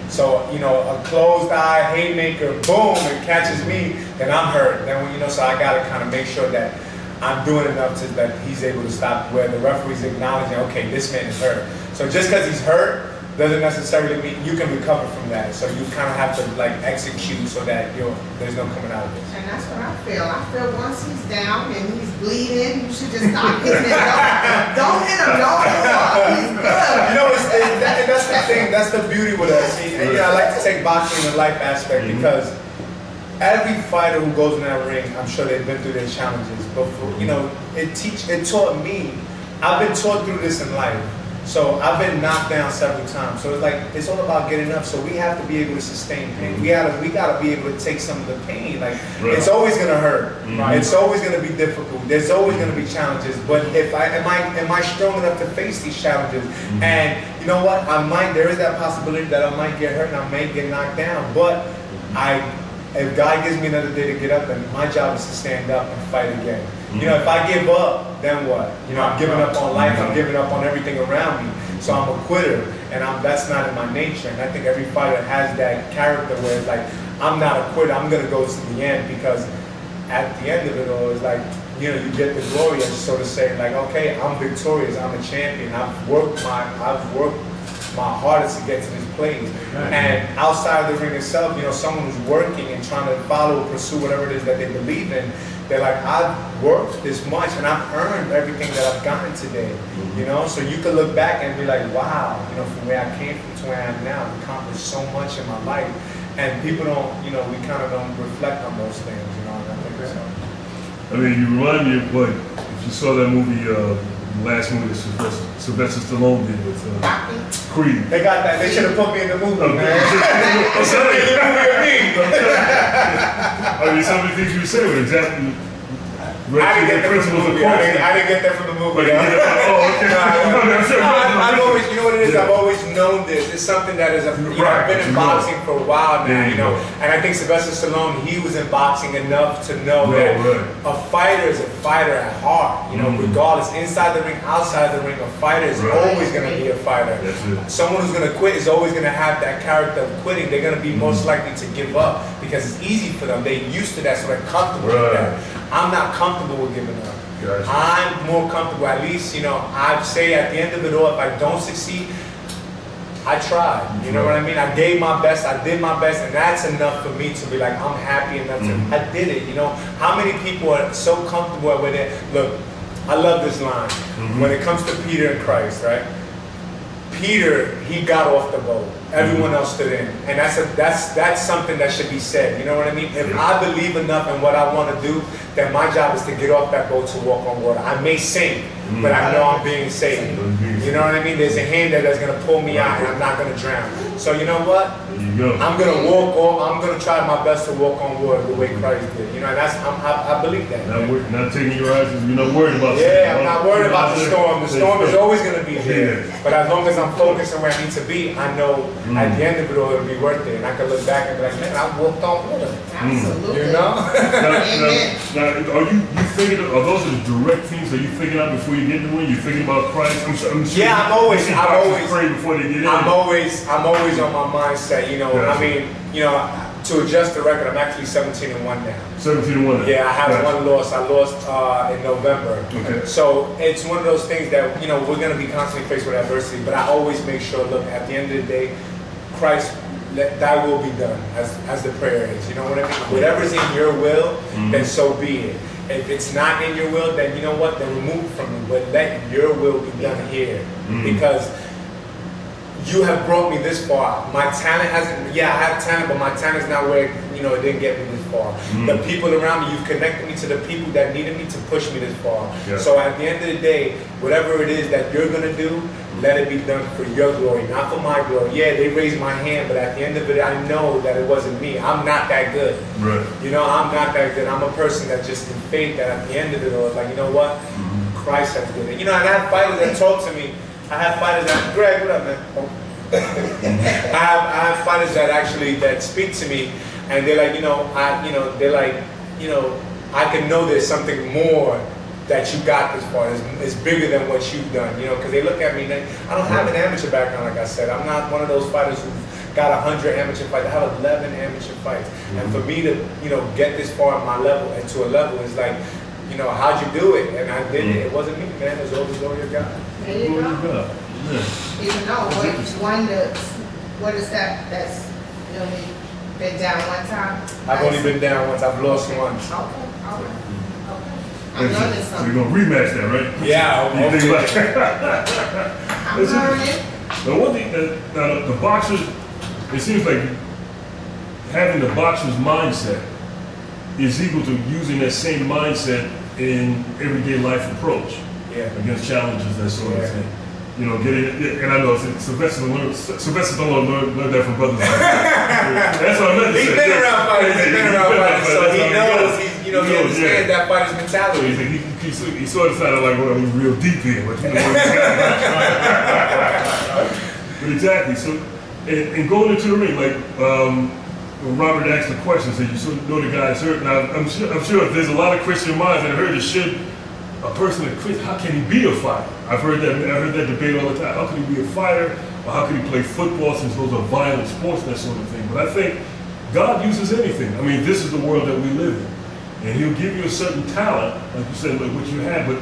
So, you know, a closed eye haymaker, boom, it catches me, then I'm hurt. Then, you know, so I gotta kind of make sure that I'm doing enough to that he's able to stop, where the referee's acknowledging, okay, this man is hurt. So just because he's hurt doesn't necessarily mean you can recover from that. So you kind of have to like execute so that there's no coming out of this. And that's what I feel. I feel once he's down and he's bleeding, you should just stop hitting him. Don't hit him. Don't hit him up. He's good. You know, that's the thing. That's the beauty with us. And, you know, I like to take boxing in the life aspect, because every fighter who goes in that ring, I'm sure they've been through their challenges. But you know, it taught me. I've been taught through this in life. So I've been knocked down several times. So it's like, it's all about getting up. So we have to be able to sustain pain. We gotta be able to take some of the pain. Like, it's always gonna hurt. It's always gonna be difficult. There's always gonna be challenges. But am I strong enough to face these challenges? And you know what? There is that possibility that I might get hurt and I may get knocked down. But if God gives me another day to get up, then my job is to stand up and fight again. You know, if I give up, then what? You know, I'm giving up on life, I'm giving up on everything around me. So I'm a quitter, and that's not in my nature. And I think every fighter has that character where it's like, I'm not a quitter, I'm gonna go to the end, because at the end of it all, it's like, you know, you get the glory of sort of saying like, okay, I'm victorious, I'm a champion, I've worked my hardest to get to this place. And outside of the ring itself, you know, someone who's working and trying to follow, pursue whatever it is that they believe in, they're like, I've worked this much and I've earned everything that I've gotten today. You know, so you can look back and be like, wow, you know, from where I came from to where I am now, I've accomplished so much in my life. And people don't, you know, we kind of don't reflect on those things, you know, and I think so. I mean, you remind me of what, if you saw that movie, the last movie that Sylvester Stallone did with Creed. They got that. They should have put me in the movie, man. They should have made the movie with me. I mean, some of the things you say were exactly. I didn't get that from the movie. I didn't get that from the movie. Oh, okay. I've always, you know what it is? I've always known this. It's something that is, you know, I've been in boxing for a while now, you know. And I think Sylvester Stallone, he was in boxing enough to know that a fighter is a fighter at heart, you know, regardless, inside the ring, outside the ring, a fighter is always going to be a fighter. Someone who's going to quit is always going to have that character of quitting. They're going to be most likely to give up because it's easy for them. They're used to that, so they're comfortable with that. I'm not comfortable with giving up. Gotcha. I'm more comfortable, at least, you know, I'd say at the end of it all, if I don't succeed, I tried. You know what I mean? I gave my best, I did my best, and that's enough for me to be like, I'm happy enough to, I did it, you know? How many people are so comfortable with it? Look, I love this line. When it comes to Peter and Christ, right? Peter, he got off the boat. Everyone else stood in. And that's something that should be said. You know what I mean? If I believe enough in what I want to do, then my job is to get off that boat to walk on water. I may sink, but I know I'm being saved. You know what I mean? There's a hand there that's going to pull me out and I'm not going to drown. So you know what? I'm going to I'm going to try my best to walk on water the way Christ did. You know, and I believe that. Not taking your eyes, you're not worried about I'm not worried about the storm. The storm is always going to be there. But as long as I'm focused on where I need to be, I know at the end of it all, it'll be worth it. And I can look back and be like, man, I walked on water. Absolutely. You know? Now, are you thinking, are those the direct things that you thinking out before you get in the ring? You thinking about Christ? I'm sure yeah, I'm always pray before they get in. I'm always on my mindset, you know. I mean, you know, to adjust the record, I'm actually 17-1 now. 17-1. Yeah, I have one loss. I lost in November. Okay. So it's one of those things that, you know, we're going to be constantly faced with adversity, but I always make sure, look, at the end of the day, Christ, let thy will be done, as the prayer is. You know what I mean? Whatever's in your will, then so be it. If it's not in your will, then you know what? Then remove it from me. But let your will be done here. Because you have brought me this far. My talent hasn't, I have talent, but my talent's not where, you know, it didn't get me this far. The people around me, you've connected me to the people that needed me to push me this far. So at the end of the day, whatever it is that you're going to do, let it be done for your glory, not for my glory. Yeah, they raised my hand, but at the end of it, I know that it wasn't me. I'm not that good. Right. You know, I'm not that good. I'm a person that just in faith that at the end of it all, it's like, you know what? Christ has done it. You know, and I have fighters that talk to me. I have fighters that, Greg, what up, man? I have fighters that actually that speak to me, and they're like, they're like, I can know there's something more that you got this far. It's bigger than what you've done, you know, because they look at me and I don't have an amateur background, like I said. I'm not one of those fighters who've got 100 amateur fights. I have 11 amateur fights. And for me to, get this far at my level and to a level is like, how'd you do it? And I did it. It wasn't me, man. It was always all your God. There you go. Even though, what is that? That's, been down one time? I've only been down once. I've lost once. Okay. I'm learning something. So you're going to rematch that, right? Yeah. I'm learning. The one thing, the boxers, it seems like having the boxer's mindset is equal to using that same mindset in everyday life approach against challenges, that sort of thing. And I know Sylvester learned that from brothers. That's what I meant to say. He's been around fighters, so he knows, he understands that fighter's mentality. So he sort of sounded like one of them real deep here, but But exactly, so, and going into the ring, like, when Robert asked the question, said you sort of know the guy's hurt. Now, I'm sure there's a lot of Christian minds that heard it. A person that quits, how can he be a fighter? I've heard that debate all the time. How can he be a fighter, or how can he play football since those are violent sports, that sort of thing? But I think God uses anything. I mean, this is the world that we live in. and he'll give you a certain talent, like you said, like what you have, but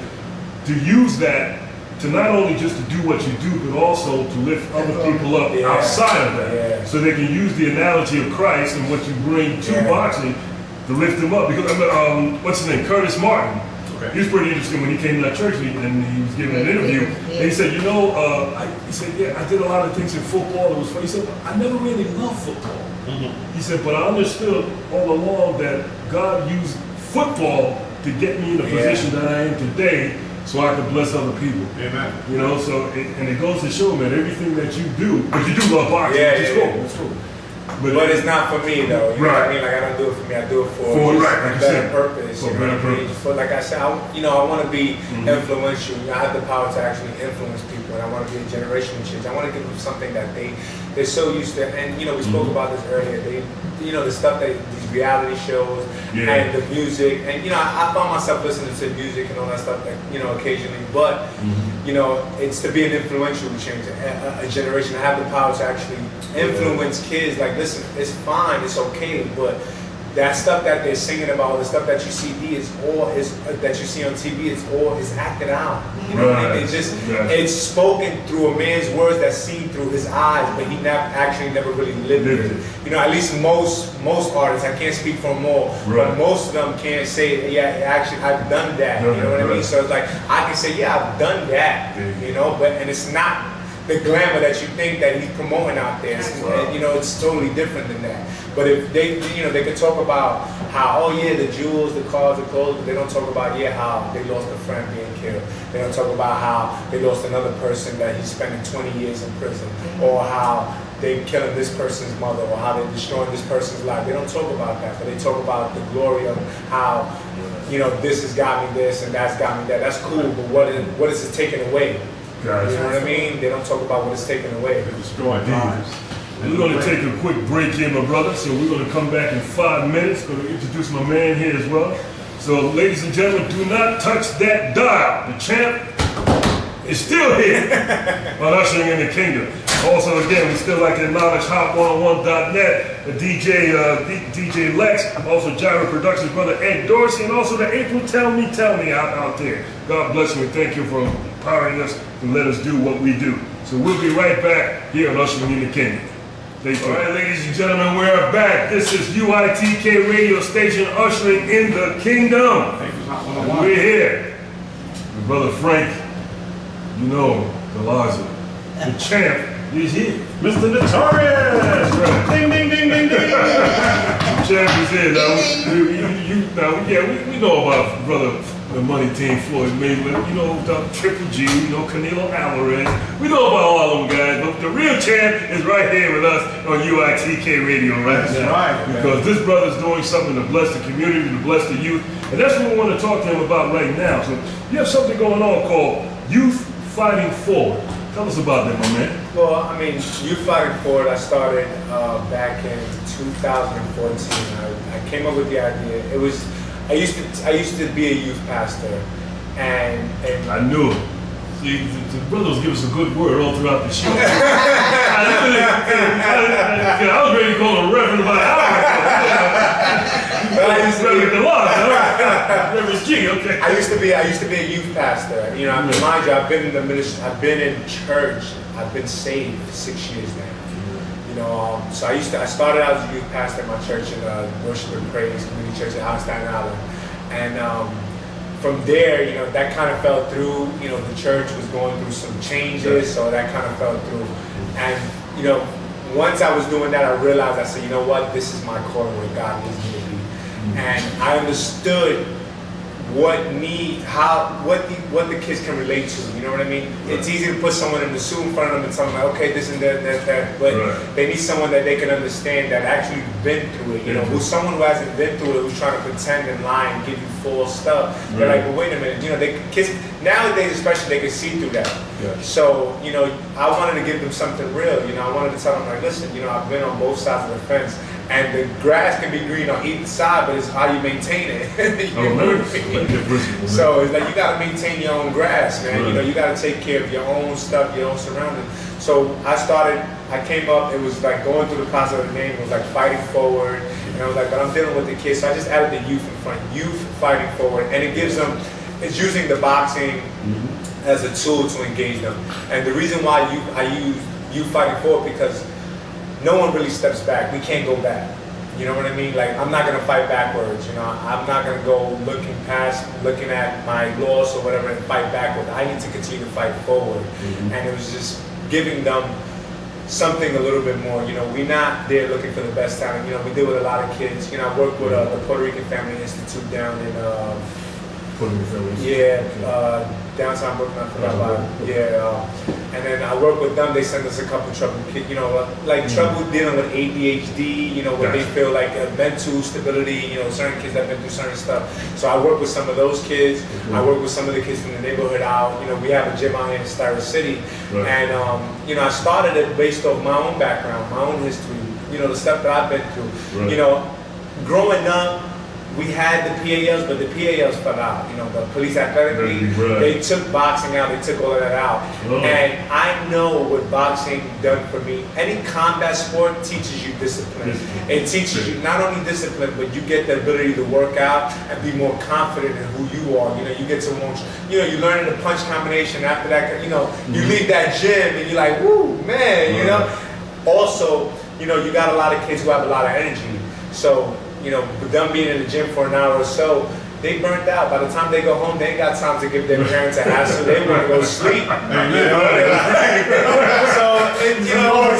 to use that to not only just to do what you do, but also to lift other people up outside of that. So they can use the analogy of Christ and what you bring to boxing to lift them up. Because what's his name? Curtis Martin. He was pretty interesting when he came to that church and he was giving an interview. And he said, you know, he said, yeah, I did a lot of things in football. It was funny. He said, I never really loved football. He said, but I understood all along that God used football to get me in the position that I am today, so I could bless other people. Amen. You know, so and it goes to show, man, everything that you do, but you do love boxing. It's cool. But it's not for me though. You know what I mean? Like I don't do it for me. I do it for a better purpose. For better purpose. For, like I said, I want to be influential. You know, I have the power to actually influence people, and I want to be a generational change. I want to give them something that they're so used to. And you know, we spoke about this earlier. The stuff that these reality shows and the music, and you know, I found myself listening to music and all that stuff, like, you know, occasionally. But you know, it's to be an influential change, a generation. I have the power to actually influence kids. Like, listen, it's fine, it's okay, but that stuff that they're singing about, the stuff that you see that you see on TV, is acted out. You know what I mean? It's spoken through a man's words that's seen through his eyes, but he never really lived it. You know, at least most artists, I can't speak for them all, but most of them can't say, yeah, actually I've done that. You know what I mean? So it's like I can say, yeah, I've done that. You know, and it's not the glamour that you think that he's promoting out there. You know, it's totally different than that. But if they, you know, they could talk about how, the jewels, the cars, the clothes, but they don't talk about, how they lost a friend being killed. They don't talk about how they lost another person that he's spending 20 years in prison, or how they're killing this person's mother, or how they're destroying this person's life. They don't talk about that, but they talk about the glory of how, you know, this has got me this and that's got me that. That's cool, but what is it taking away? You know what I mean? They don't talk about what it's taken away. Destroying lives. We're going to take a quick break here, my brother. So we're going to come back in 5 minutes. Going to introduce my man here as well. So, ladies and gentlemen, do not touch that dial. The champ is still here on Ushering in the Kingdom. Also, again, we still like to acknowledge Hot101.net, the DJ Lex, also Gyro Productions, brother Ed Dorsey, and also the April Tell Me out there. God bless you and thank you for empowering us to let us do what we do. So we'll be right back here on Ushering in the Kingdom. Stay tuned. All right, ladies and gentlemen, we're back. This is UITK radio station, Ushering in the Kingdom. We're here. My brother Frank, you know, GALARZA, the champ, is here. Mr. Notorious! Right. Ding, ding, ding, ding, ding. The champ is here. Now, we know about brother the Money Team, Floyd Mayweather, you know, Triple G, you know, Canelo Alvarez. We know about all of them guys, but the real champ is right here with us on UITK Radio right now. Right, because this brother's doing something to bless the community, to bless the youth, and that's what we want to talk to him about right now. So you have something going on called Youth Fighting Forward. Tell us about that, my man. Well, I mean, Youth Fighting Forward, I started back in 2014. I came up with the idea. It was, I used to be a youth pastor, and I knew it. See, the brothers give us a good word all throughout the show. I was ready to call a reverend about an hour. I used to be Reverend G. Okay. I used to be a youth pastor. You know, mind you, I've been in the ministry. I've been in church. I've been saved for 6 years now. You know, so I started out as a youth pastor at my church in Worship and Praise Community Church in Staten Island, and from there, you know, that kind of fell through. You know, the church was going through some changes, so that kind of fell through. And you know, once I was doing that, I realized, I said, you know what, this is my calling where God needs me to be, and I understood what the kids can relate to. You know what I mean? Right. It's easy to put someone in the suit in front of them and tell them, like, okay, this and that, but they need someone that they can understand that actually been through it. You know, who's someone who hasn't been through it, who's trying to pretend and lie and give you false stuff. They're like, well, wait a minute. You know, kids nowadays especially, they can see through that. Yeah. So, you know, I wanted to give them something real. You know, I wanted to tell them, like, listen, you know, I've been on both sides of the fence. And the grass can be green on either side, but it's how you maintain it. So it's like you gotta maintain your own grass, man. You know, you gotta take care of your own stuff, your own surroundings. So I came up, it was like going through the process of the name, it was like Fighting Forward, And I was like, but I'm dealing with the kids, so I just added the youth in front, youth fighting forward, and it gives them, it's using the boxing as a tool to engage them. And the reason why I use youth fighting forward, because no one really steps back. We can't go back. You know what I mean? Like, I'm not gonna fight backwards, you know? I'm not gonna go looking at my loss or whatever and fight backwards. I need to continue to fight forward. And it was just giving them something a little bit more. You know, we're not there looking for the best talent. You know, we deal with a lot of kids. You know, I work with the Puerto Rican Family Institute down in Puerto Rican Family Institute. Downtown Brooklyn, I forgot about it. And then I work with them. They send us a couple trouble kids, you know, like trouble dealing with ADHD, you know, where they feel like mental stability, you know, certain kids that have been through certain stuff. So I work with some of those kids. I work with some of the kids from the neighborhood out. You know, we have a gym out here in Styra City. And, you know, I started it based off my own background, my own history, you know, the stuff that I've been through. You know, growing up, we had the PALs, but the PALs fell out. You know, the police athletic league, they took boxing out, they took all of that out. And I know what boxing done for me. Any combat sport teaches you discipline. It teaches you not only discipline, but you get the ability to work out and be more confident in who you are. You know, you get to launch, you know, you learn the punch combination. After that, you know, you leave that gym and you're like, woo, man, you know. Also, you know, you got a lot of kids who have a lot of energy. So, you know, with them being in the gym for an hour or so, they burnt out. By the time they go home, they ain't got time to give their parents a hassle. They want to go sleep. You know, so you know,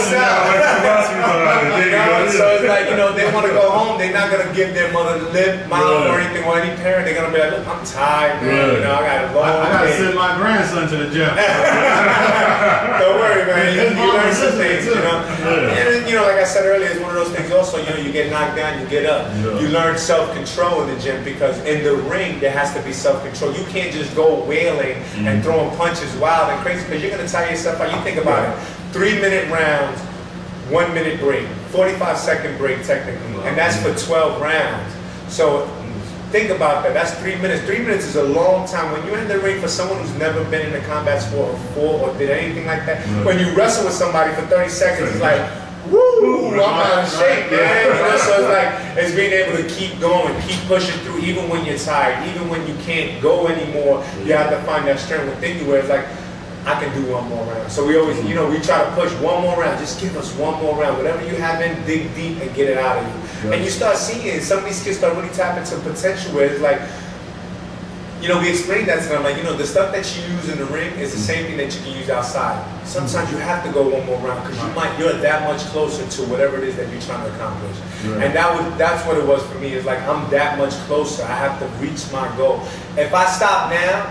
so it's like, you know, they want to go home. They're not gonna give their mother lip, mom, or anything, or any parent. They're gonna be like, look, I'm tired, man. You know, I got a long I gotta send my grandson to the gym. Don't worry, man. You learn some things, you know. And you know, like I said earlier, it's one of those things. Also, you know, you get knocked down, you get up. You learn self-control in the gym, because in the ring there has to be self-control. You can't just go wailing and throwing punches wild and crazy, because you're gonna tire yourself out. You think about it: 3-minute rounds, 1 minute break, 45-second break technically, and that's for 12 rounds. So think about that. That's 3 minutes. 3 minutes is a long time. When you're in the ring, for someone who's never been in a combat sport before or did anything like that, when you wrestle with somebody for 30 seconds, it's like, woo, I'm out of shape, man. You know, so it's like, it's being able to keep going, keep pushing through, even when you're tired, even when you can't go anymore. You have to find that strength within you where it's like, I can do one more round. So we always, you know, we try to push one more round. Just give us one more round. Whatever you have in, dig deep and get it out of you. And you start seeing some of these kids start really tapping into potential where it's like, you know, we explained that to them, like, you know, the stuff that you use in the ring is the same thing that you can use outside. Sometimes you have to go one more round because you're that much closer to whatever it is that you're trying to accomplish. And that's what it was for me. It's like, I'm that much closer. I have to reach my goal. If I stop now,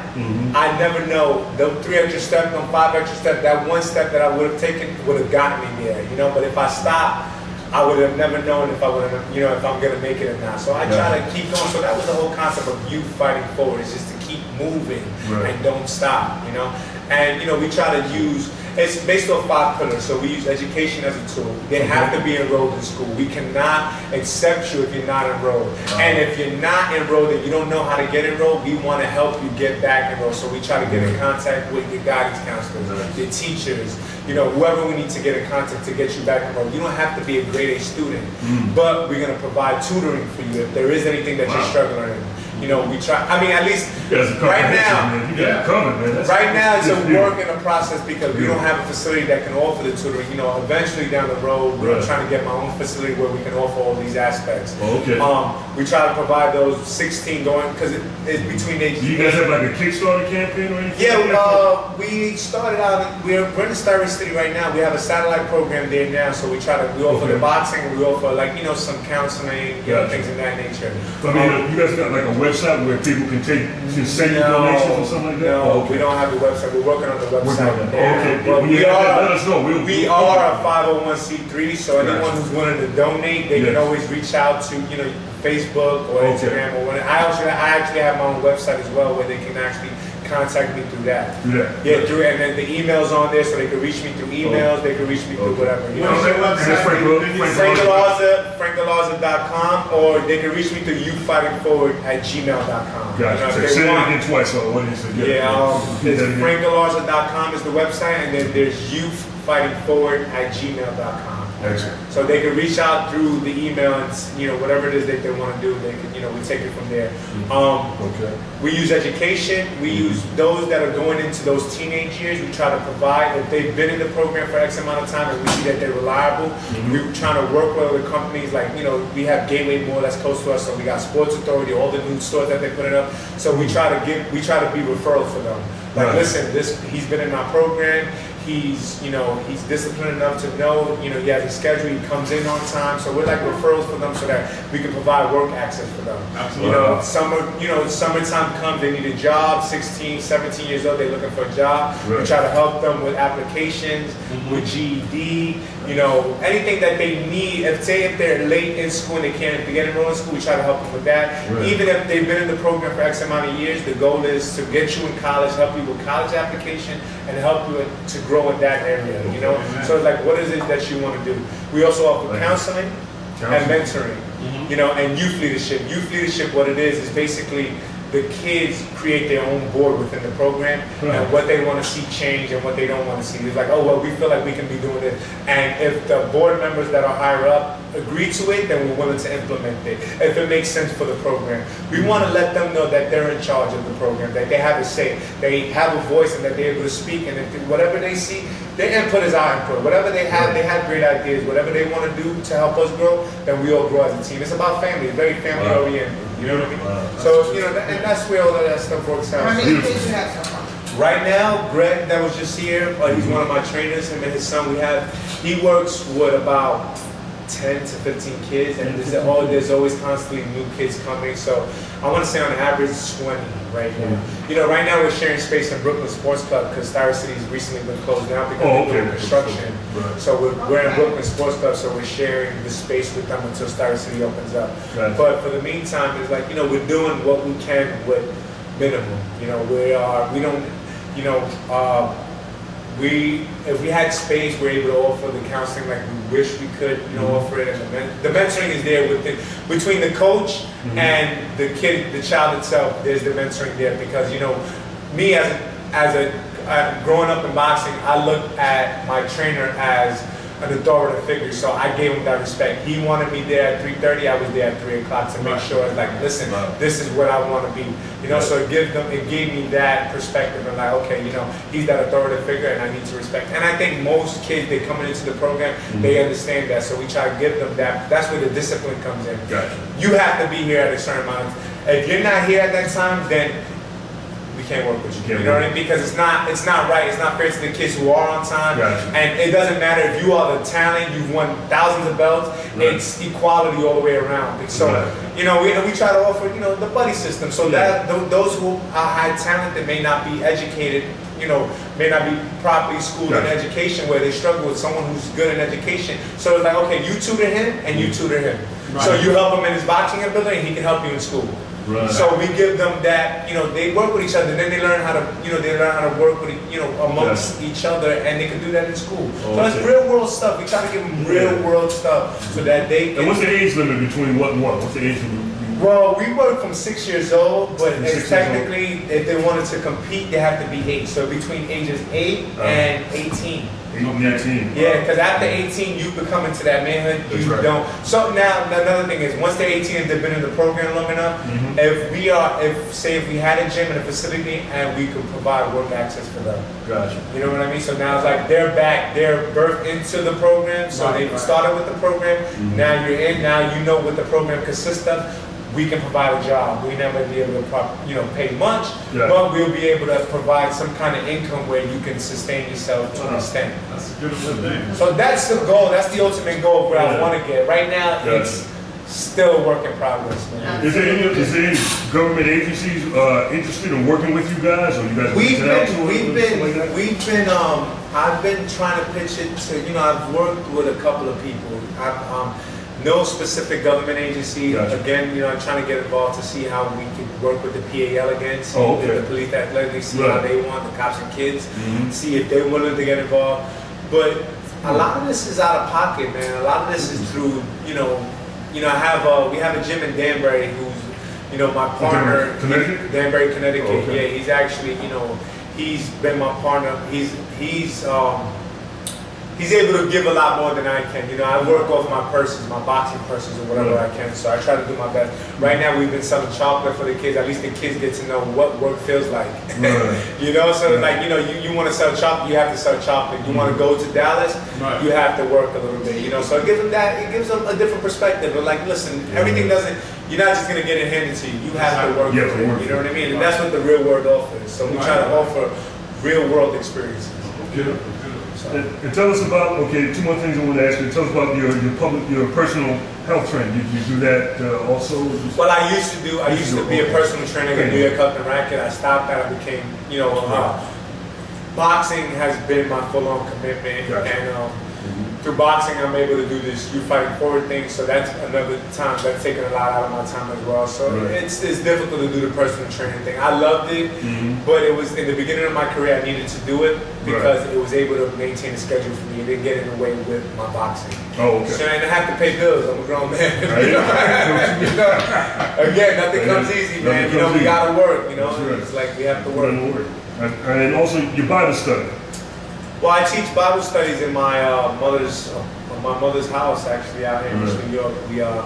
I never know. The 3 extra steps, them 5 extra steps, that one step that I would have taken would have gotten me there, you know. But if I stop, I would have never known if I would have, you know, if I'm gonna make it or not. So I try to keep going. So that was the whole concept of youth fighting forward. Is just to keep moving and don't stop, you know. And you know, we try to use. It's based on 5 pillars. So we use education as a tool. They have to be enrolled in school. We cannot accept you if you're not enrolled. And if you're not enrolled and you don't know how to get enrolled, we want to help you get back enrolled. So we try to get in contact with your guidance counselors, your teachers, you know, whoever we need to get in contact to get you back enrolled. You don't have to be a grade A student, but we're going to provide tutoring for you if there is anything that you're struggling in. You know, we try. I mean, at least right now, right now it's a work in the process because we don't have a facility that can offer the tutoring. You know, eventually down the road, we're trying to get my own facility where we can offer all these aspects. We try to provide those 16 going because it's between ages. Do you guys have like a Kickstarter campaign or anything? Yeah, we started out. We're in Styra City right now. We have a satellite program there now, so we offer the boxing, and we offer like, you know, some counseling, you know, things of that nature. I mean, you guys got like a website where people can send you donations or something like that? No, we don't have the website. We're working on the website now. But let us know. We are a 501c3, so anyone who's willing to donate, they can always reach out to, you know, Facebook or Instagram or whatever. I actually have my own website as well where they can actually contact me through that. Through, and then the email's on there, so they can reach me through emails, they can reach me through whatever. You know, FrankGALARZA.com, or they can reach me through youthfightingforward@gmail.com. Gotcha. You know, say it again twice. So what you said? It's FrankGALARZA.com is the website, and then there's youthfightingforward@gmail.com. Excellent. So they can reach out through the email and, you know, whatever it is that they want to do, they can, you know, we take it from there. Okay. We use education. We use those that are going into those teenage years. We try to provide, if they've been in the program for X amount of time and we see that they're reliable, we're trying to work with other companies. Like, you know, we have Gateway Mall that's close to us, so we got Sports Authority, all the new stores that they put it up. So we try to be referrals for them. Like, listen, he's been in our program. He's, you know, he's disciplined enough to know, you know, he has a schedule, he comes in on time. So we're like referrals for them so that we can provide work access for them. Absolutely. You know, summertime comes, they need a job, 16, 17 years old, they're looking for a job. We try to help them with applications, with GED, you know, anything that they need. If they're late in school and they can't get enrolled in school, we try to help them with that. Even if they've been in the program for X amount of years, the goal is to get you in college, help you with college application, and help you to grow in that area, you know? So it's like, what is it that you want to do? We also offer counseling and mentoring, you know, and youth leadership. Youth leadership, what it is basically the kids create their own board within the program and what they want to see change and what they don't want to see. It's like, oh, well, we feel like we can be doing this. And if the board members that are higher up agree to it, then we're willing to implement it, if it makes sense for the program. We want to let them know that they're in charge of the program, that they have a say, they have a voice, and that they're able to speak, and if whatever they see, their input is our input. Whatever they have great ideas. Whatever they want to do to help us grow, then we all grow as a team. It's about family. It's very family oriented. You know what I mean? So, you know, and that's where all of that stuff works out. How many kids you have so far? Right now, Greg, that was just here, he's one of my trainers, him and his son, he works with about 10 to 15 kids, and there's always constantly new kids coming. So I want to say on average 20 right now. You know, right now we're sharing space in Brooklyn Sports Club because Star City's recently been closed down because they're doing construction. So we're in Brooklyn Sports Club, so we're sharing the space with them until Star City opens up. But for the meantime, it's like, you know, we're doing what we can with minimum. You know, we don't, you know, if we had space, we're able to offer the counseling like we wish we could, you know, offer it. And the mentoring is there between the coach and the kid, the child itself. There's the mentoring there because, you know, me growing up in boxing, I looked at my trainer as an authoritative figure, so I gave him that respect. He wanted me there at 3:30, I was there at 3 o'clock to make sure, like, listen, this is what I want to be. You know, so it gave me that perspective and like, okay, you know, he's that authoritative figure and I need to respect. And I think most kids, they coming into the program, they understand that, so we try to give them that. That's where the discipline comes in. You have to be here at a certain amount. If you're not here at that time, then we can't work with you. You know what I mean? Because it's not right. It's not fair to the kids who are on time. And it doesn't matter if you are the talent, you've won thousands of belts. It's equality all the way around. So you know, we try to offer, you know, the buddy system, so that those who are high talent that may not be educated, you know, may not be properly schooled in education, where they struggle with someone who's good in education. So it's like, okay, you tutor him and you tutor him. So you help him in his boxing ability, and he can help you in school. So we give them that, you know, they work with each other, then they learn how to, you know, work with, you know, amongst each other, and they can do that in school. So it's real world stuff. We try to give them real world stuff so that they can. And what's the age limit between what and what? What's the age limit? Well, we work from 6 years old, but technically, if they wanted to compete, they have to be 8. So between ages 8 and 18. 18. Yeah, because after 18, you become into that manhood. You don't. So now, another thing is, once they're 18 and they've been in the program long enough, if we had a gym and a facility and we could provide work access for them. You know what I mean? So now it's like they're birthed into the program. So they started with the program. Now you're in. Now you know what the program consists of. We can provide a job. We never be able to pay much, but we'll be able to provide some kind of income where you can sustain yourself to an extent. That's a beautiful thing. So that's the goal. That's the ultimate goal where I want to get. Right now, it's still a work in progress, man. Is there any government agencies interested in working with you guys, or you guys? I've been trying to pitch it to. You know, I've worked with a couple of people. No specific government agency. Again, you know, I'm trying to get involved to see how we can work with the PAL again, see the police athletics, see how they want, the cops and kids, see if they're willing to get involved. But a lot of this is out of pocket, man. A lot of this is through, we have a gym in Danbury who's, my partner. Connecticut? Danbury, Connecticut. Yeah, he's actually, he's been my partner. He's he's able to give a lot more than I can. You know, I work off my purses, my boxing purses or whatever I can. So I try to do my best. Right now we've been selling chocolate for the kids. At least the kids get to know what work feels like. You know, so like, you know, you want to sell chocolate, you have to sell chocolate. You want to go to Dallas, you have to work a little bit. You know, so it gives them that. It gives them a different perspective. But like, listen, everything doesn't. You're not just gonna get it handed to you. You have to work for it. You know what I mean? And that's what the real world offers. So we try to offer real world experiences. Good. And tell us about, okay, 2 more things I want to ask you. Tell us about your personal health training. You do that also? Well, I used to be a personal trainer at New York Health and Racket. I stopped that. I became, you know, boxing has been my full-on commitment. And through boxing, I'm able to do this you fighting forward thing. So that's another time that's taken a lot out of my time as well. So it's difficult to do the personal training thing. I loved it, but it was in the beginning of my career I needed to do it because it was able to maintain a schedule for me. It didn't get in the way with my boxing. So I didn't have to pay bills. I'm a grown man. You know? Again, nothing comes easy, man. You know, we gotta work. You know, it's like we have to work. And also your Bible study. Well, I teach Bible studies in my mother's house, actually, out here in New York.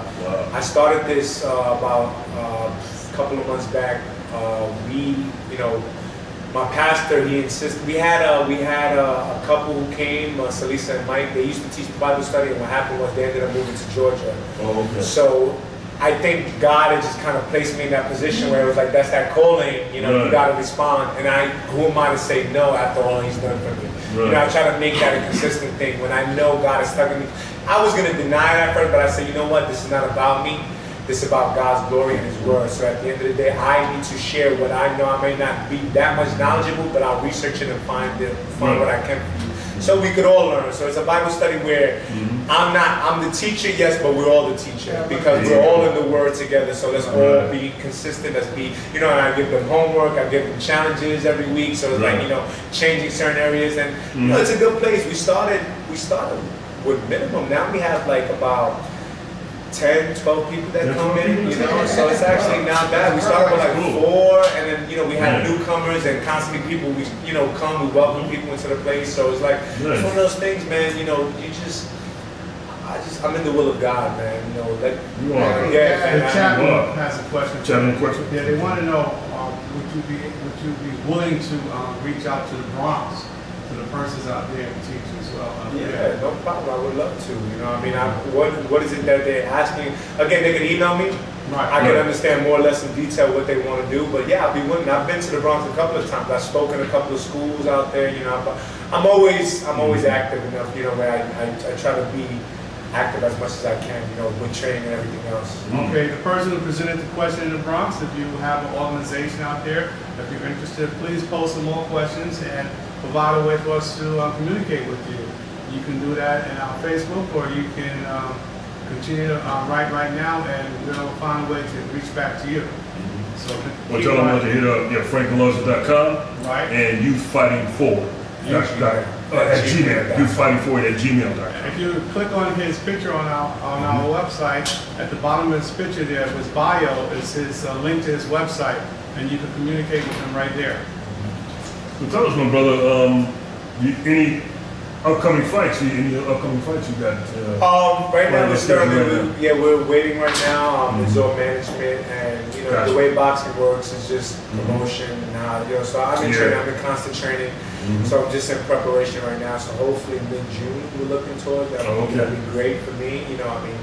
I started this about a couple of months back. You know, my pastor, he insisted. We had a couple who came, Salisa and Mike. They used to teach the Bible study, and what happened was they ended up moving to Georgia. So I think God had just kind of placed me in that position where it was like, that's that calling, you know, you got to respond. And who am I to say no after all he's done for me? You know, I try to make that a consistent thing when I know God is tugging me. I was going to deny it at first, but I said, you know what, this is not about me. This is about God's glory and His word. So at the end of the day, I need to share what I know. I may not be that much knowledgeable, but I'll research it and find what I can for you. So we could all learn. So it's a Bible study where I'm the teacher, yes, but we're all the teacher because we're all in the Word together. So let's all be consistent. Let's be, you know, and I give them homework, I give them challenges every week. So it's like, you know, changing certain areas, and you know, it's a good place. We started with minimum. Now we have like about 10, 12 people that come in, you know, so it's actually not bad. We started with like 4, and then, you know, we had newcomers and constantly people, we welcome people into the place. So it's like, it's one of those things, man, you know, I'm in the will of God, man, you know, the chaplain has a question. Yeah, they want to know, would you be willing to reach out to the Bronx, to the persons out there and teach as well? Yeah, no problem. I would love to. You know, I mean, what is it that they're asking? Again, they can email me. I can understand more or less in detail what they want to do. But yeah, I'll be willing. I've been to the Bronx a couple of times. I've spoken to a couple of schools out there. You know, I'm always active enough. You know, where I try to be active as much as I can. You know, with training and everything else. Okay, the person who presented the question in the Bronx, if you have an organization out there, if you're interested, please post some more questions and provide a way for us to communicate with you. You can do that in our Facebook, or you can continue to write right now, and we'll find a way to reach back to you. So tell them to hit up frankgalarza.com and YouthFighting4 at Gmail. YouthFighting4 at gmail.com. If you click on his picture on our website, at the bottom of his picture there, his bio is his link to his website, and you can communicate with him right there. So tell us, my brother, any upcoming fights? Any upcoming fights you got? Right now we're waiting right now. It's all management, and you know the way boxing works is just promotion and how, you know. So I've been training. I'm in constant training. So I'm just in preparation right now. So hopefully mid-June we're looking towards that. That'd be great for me. You know, I mean,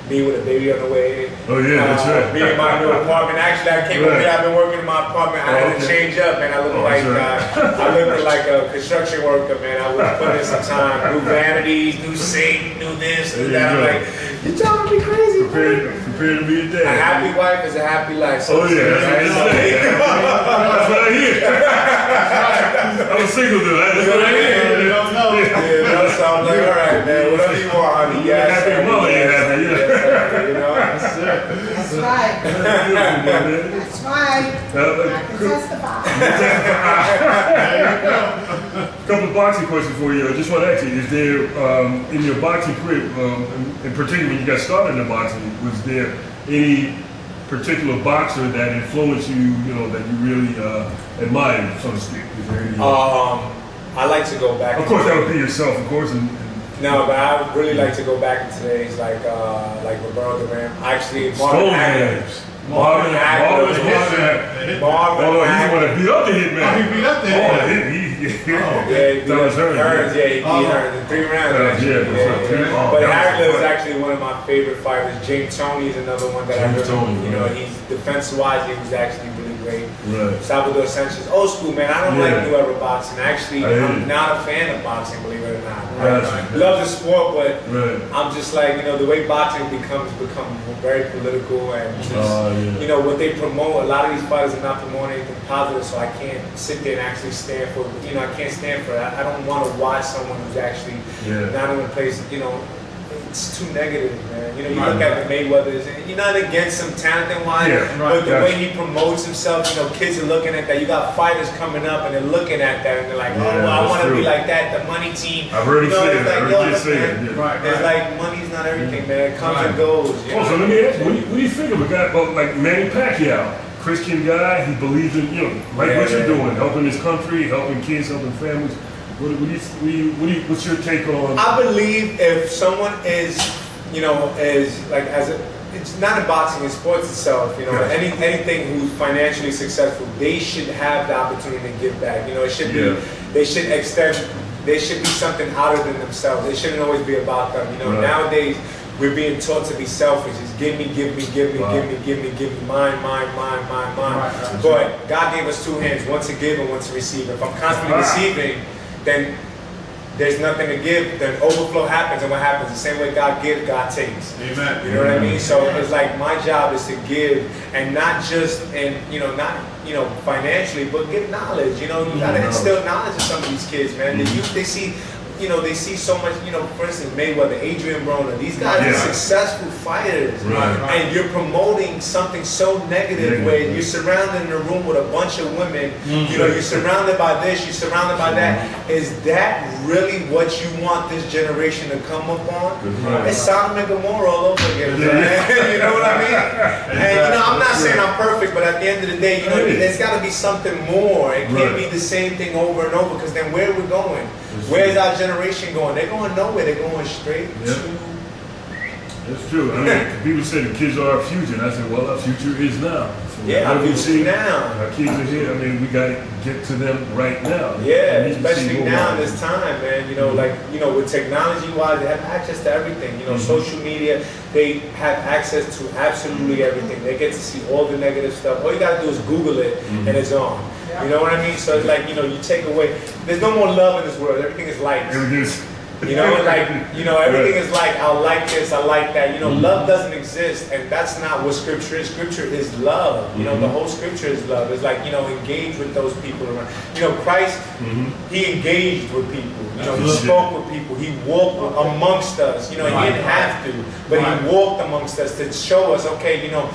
me with a baby on the way. That's right. Me in my new apartment. Actually, I came over here. I've been working in my apartment. I had to change up, man. I look like a construction worker, man. I was putting in some time. New vanities, new sink, new this, new that. I'm like, you're trying to be crazy. Prepare to be a dad. A happy wife is a happy life. So that's what I hear. I'm a single dude. That's what I hear. You don't know. So I'm like, all right, man. Whatever you want, honey. Yeah, happy mother, you know. That's it. That's right. That's right. I can testify. A couple of boxing questions for you. I just want to ask you, is there, in your boxing career, in particular when you got started in boxing, was there any particular boxer that influenced you, you know, that you really admired, so to speak? Is there any, I like to go back. Of course, that would be yourself, of course. No, but I would really like to go back in today's like Roberto Duran. Actually, Marvin Hagler. Marvin Hagler. Oh, you want to beat up the Hitman? Oh, he beat up the Hitman. Oh, he Hearns, he beat Hearns in 3 rounds. But Hagler is actually one of my favorite fighters. James Toney is another one that I really, you know, he's defense-wise, he was actually really great. Right. Salvador Sanchez, old school man. I don't like new era boxing. Actually, I'm not a fan of boxing, believe it or not. I love the sport, but I'm just like, you know, the way boxing become very political and just, you know, what they promote. A lot of these fighters are not promoting anything positive, so I can't sit there and actually stand for. You know, I can't stand for it. I don't want to watch someone who's actually not in a place. You know, it's too negative, man. You know, you look at the Mayweathers, and you're not against some talent-wise, but the way he promotes himself, you know, kids are looking at that. You got fighters coming up, and they're looking at that, and they're like, oh, well, I want to be like that, the money team. I've heard you say that. It's like, money's not everything, man. It comes and goes. You know? So let me ask you, what do you think of a guy like Manny Pacquiao? Christian guy, he believes in, you know, like what you're doing, helping his country, helping kids, helping families. What's your take on? I believe if someone is, you know, is like it's not in boxing, in sports itself. You know, anything who's financially successful, they should have the opportunity to give back. You know, it should be, they should extend. There should be something outer than themselves. It shouldn't always be about them. You know, nowadays we're being taught to be selfish. It's give me, give me, give me, give me, give me, give me, mine. But God gave us 2 hands, one to give and one to receive. If I'm constantly receiving, then there's nothing to give, then overflow happens, and what happens? The same way God gives, God takes. Amen. You know what I mean? So it's like my job is to give, and not just not financially, but give knowledge. You know, you gotta instill knowledge in some of these kids, man. The youth, they see so much, you know, for instance, Mayweather, Adrian Broner, these guys are successful fighters. And you're promoting something so negative where you're surrounded in a room with a bunch of women, you know, you're surrounded by this, you're surrounded by that. Is that really what you want this generation to come up on? It's Sodom and Gomorrah all over again, man. You know what I mean? And, you know, I'm not saying I'm perfect, but at the end of the day, you know, there's got to be something more. It can't be the same thing over and over, because then where are we going? Where's our generation going? They're going nowhere. They're going straight to... That's true. I mean, people say the kids are our future, and I said, well, our future is now. So our future now. Our kids are here. I mean, we got to get to them right now. Yeah, especially now in this time, man. You know, like, you know, with technology-wise, they have access to everything. You know, social media, they have access to absolutely everything. They get to see all the negative stuff. All you got to do is Google it, and it's on. You know what I mean? So it's like, you know, you take away, there's no more love in this world. Everything is likes. You know, like, you know, everything is like, I like this, I like that. You know, love doesn't exist, and that's not what Scripture is. Scripture is love. You know, the whole Scripture is love. It's like, you know, engage with those people around. You know, Christ, he engaged with people. You know, he spoke with people. He walked amongst us. You know, he didn't have to, but he walked amongst us to show us, okay, you know,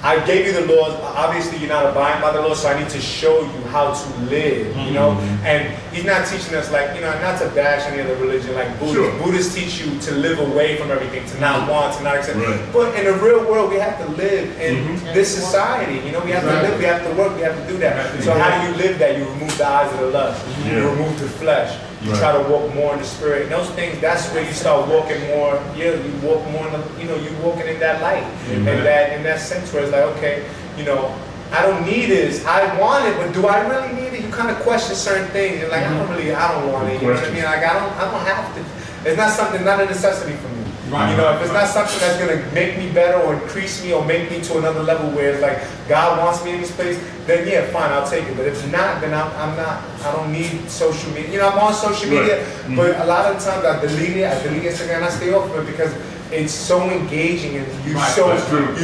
I gave you the laws. Obviously, you're not abiding by the laws, so I need to show you how to live, you know? And he's not teaching us, like, you know, not to bash any other religion, like Buddhists. Buddhists teach you to live away from everything, to not want, to not accept. But in the real world, we have to live in this society, you know? We have to live, we have to work, we have to do that. So how do you live that? You remove the eyes of the lust. You remove the flesh. You try to walk more in the spirit. And those things, that's where you start walking more. You walk more in the, you know, you're walking in that light. And in that sense where it's like, okay, you know, I don't need this. I want it, but do I really need it? You kind of question certain things. You're like, I don't want it. You know what I mean? Like, I don't have to. It's not something, not a necessity for me. You know, if it's not something that's going to make me better or increase me or make me to another level where it's like God wants me in this place, then yeah, fine, I'll take it. But if not, then I'm not. I don't need social media. You know, I'm on social media, but a lot of the times I delete it. I delete Instagram. I stay off of it because it's so engaging and you're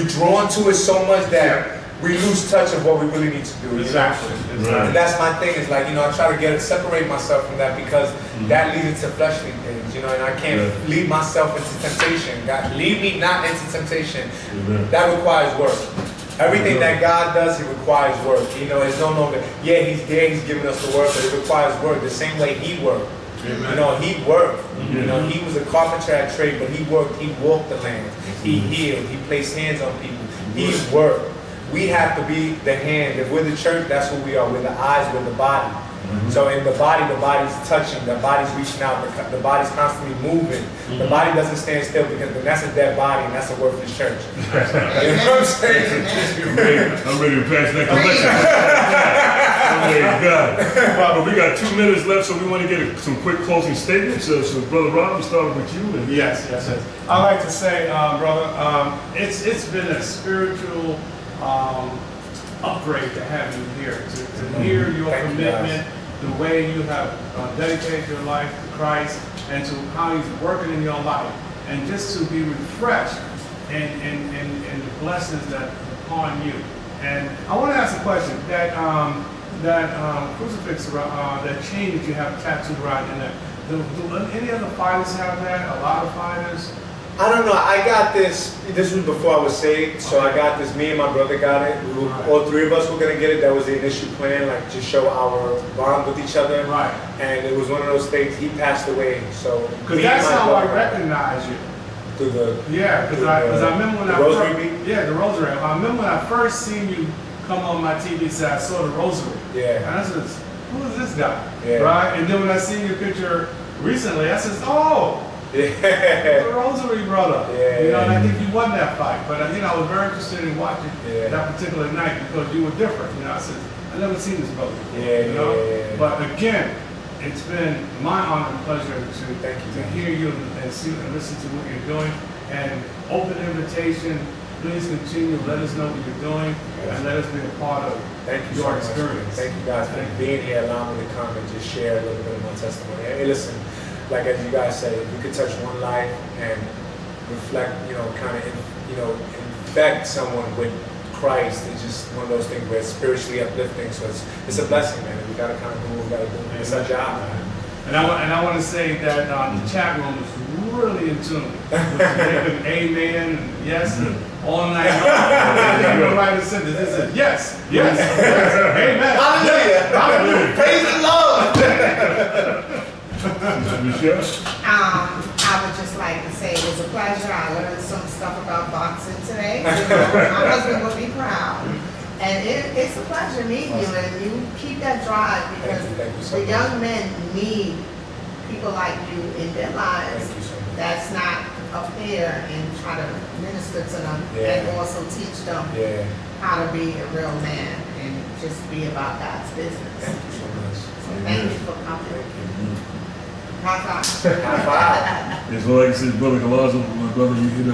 drawn to it so much that we lose touch of what we really need to do. Exactly. And that's my thing. Is like, you know, I try to separate myself from that because that leads into fleshly things, you know, and I can't lead myself into temptation. God, lead me not into temptation. That requires work. Everything that God does, it requires work. You know, it's no longer, yeah, he's there, he's giving us the work, but it requires work the same way he worked. You know, he worked. You know, he was a carpenter at trade, but he worked, he walked the land. He healed, he placed hands on people. He worked. We have to be the hand. If we're the church, that's who we are. We're the eyes, we're the body. So in the body's touching, the body's reaching out, the body's constantly moving. The body doesn't stand still because then that's a dead body and that's a worthless church. You know what I'm saying? I'm ready to pass that collection. Well, we got 2 minutes left, so we want to get some quick closing statements. So Brother Rob, we start with you. And Yes. I'd like to say, brother, it's been a spiritual upgrade to have you here, to hear your commitment, the way you have dedicated your life to Christ, and to how He's working in your life, and just to be refreshed and the blessings that upon you. And I want to ask a question. That crucifix, that chain that you have tattooed around your neck. Do any other fighters have that? A lot of fighters. I don't know. I got this. This was before I was saved, so I got this. Me and my brother got it. All three of us were gonna get it. That was the initial plan, like to show our bond with each other. Right. And it was one of those things. He passed away, so. Because that's how I recognize you. Through the. Yeah, because I remember when the I rosary first. bead? Yeah, the rosary. I remember when I first seen you come on my TV set. I saw the rosary. Yeah. And I said, "Who is this guy?" Yeah. Right. And then when I seen your picture recently, I said, "Oh." Yeah. The Rosary brother. Yeah. You know, and I think you won that fight. But I was very interested in watching that particular night because you were different. You know, I said, I never seen this brother before. Yeah, you know? yeah. But again, it's been my honor and pleasure Thank you. to hear you and see and listen to what you're doing. And open invitation, please continue, let us know what you're doing, and let us be a part of your experience. Thank you guys for being here, allowing me to come and just share a little bit of my testimony. Hey, listen. Like as you guys say, if you could touch one life and reflect, kind of, infect someone with Christ, it's just one of those things where it's spiritually uplifting. So it's a blessing, man. We got to kind of do what we got to do. It's our job, man. And I want to say that the chat room is really in tune. With amen, and yes, and all night long. Everybody said this. This is yes, amen. Hallelujah. Praise the Lord. Michelle? I would just like to say it was a pleasure. I learned some stuff about boxing today. My husband will be proud. And it's a pleasure meeting you, and you keep that drive because Thank you so the much. young men need people like you in their lives. Thank you so much. That's not up there and try to minister to them Yeah. and also teach them Yeah. how to be a real man and just be about God's business. Thank you so much. So thank you for coming. High five. High five. Yeah, so like I said, Brother GALARZA, my brother, you hit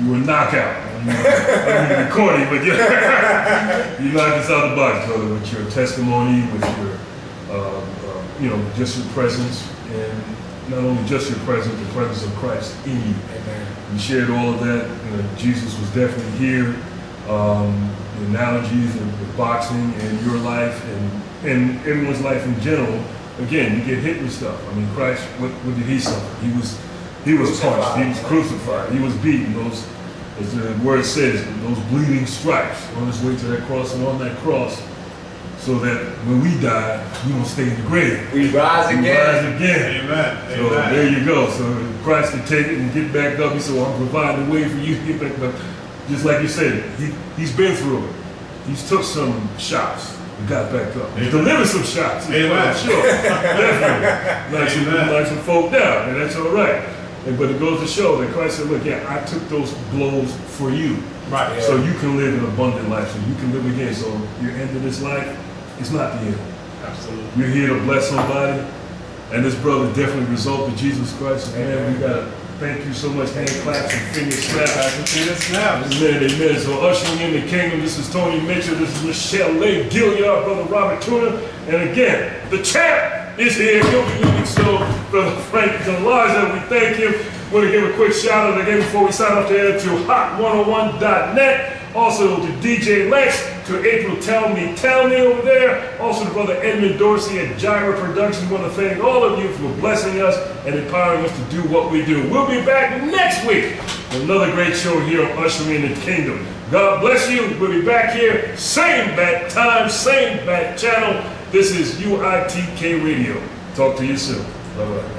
you were a knockout. I mean, recording, but yeah, you knocked us out of the box, brother, with your testimony, with your, just your presence, and not only just your presence, the presence of Christ in you. Amen. You shared all of that. Jesus was definitely here. The analogies of boxing and your life and everyone's life in general. Again, you get hit with stuff. I mean, Christ, what did he suffer? He was punched, he was crucified, he was beaten. Those, as the word says, those bleeding stripes on his way to that cross and on that cross, so that when we die, we don't stay in the grave. We rise again. We rise again. Amen. So there you go. So Christ can take it and get back up. He said, well, I'm providing a way for you to get back up. Just like you said, he's been through it. He's took some shots. We got back up. He delivered some shots. Amen. Sure. Definitely. Knock some folk down, and that's all right. But it goes to show that Christ said, look, I took those blows for you. Right. So you can live an abundant life, so you can live again. So your end of this life, it's not the end. Absolutely. You're here to bless somebody, and this brother definitely resulted Jesus Christ. And man, we gotta thank you so much. Hand claps and finger snaps. Amen. So ushering in the kingdom, this is Tony Mitchell, this is Michelle Lay Gilliard, Brother Robert Tuna, and again, the champ is here. He'll be leaving so Brother Frank GALARZA. We thank him. Want to give a quick shout out again before we sign off there to hot101.net. Also to DJ Lex, to April Tell Me over there. Also to Brother Edmund Dorsey at Gyra Productions. Want to thank all of you for blessing us and empowering us to do what we do. We'll be back next week with another great show here on Ushering in the Kingdom. God bless you. We'll be back here, same bat time, same bat channel. This is UITK Radio. Talk to you soon. Bye-bye.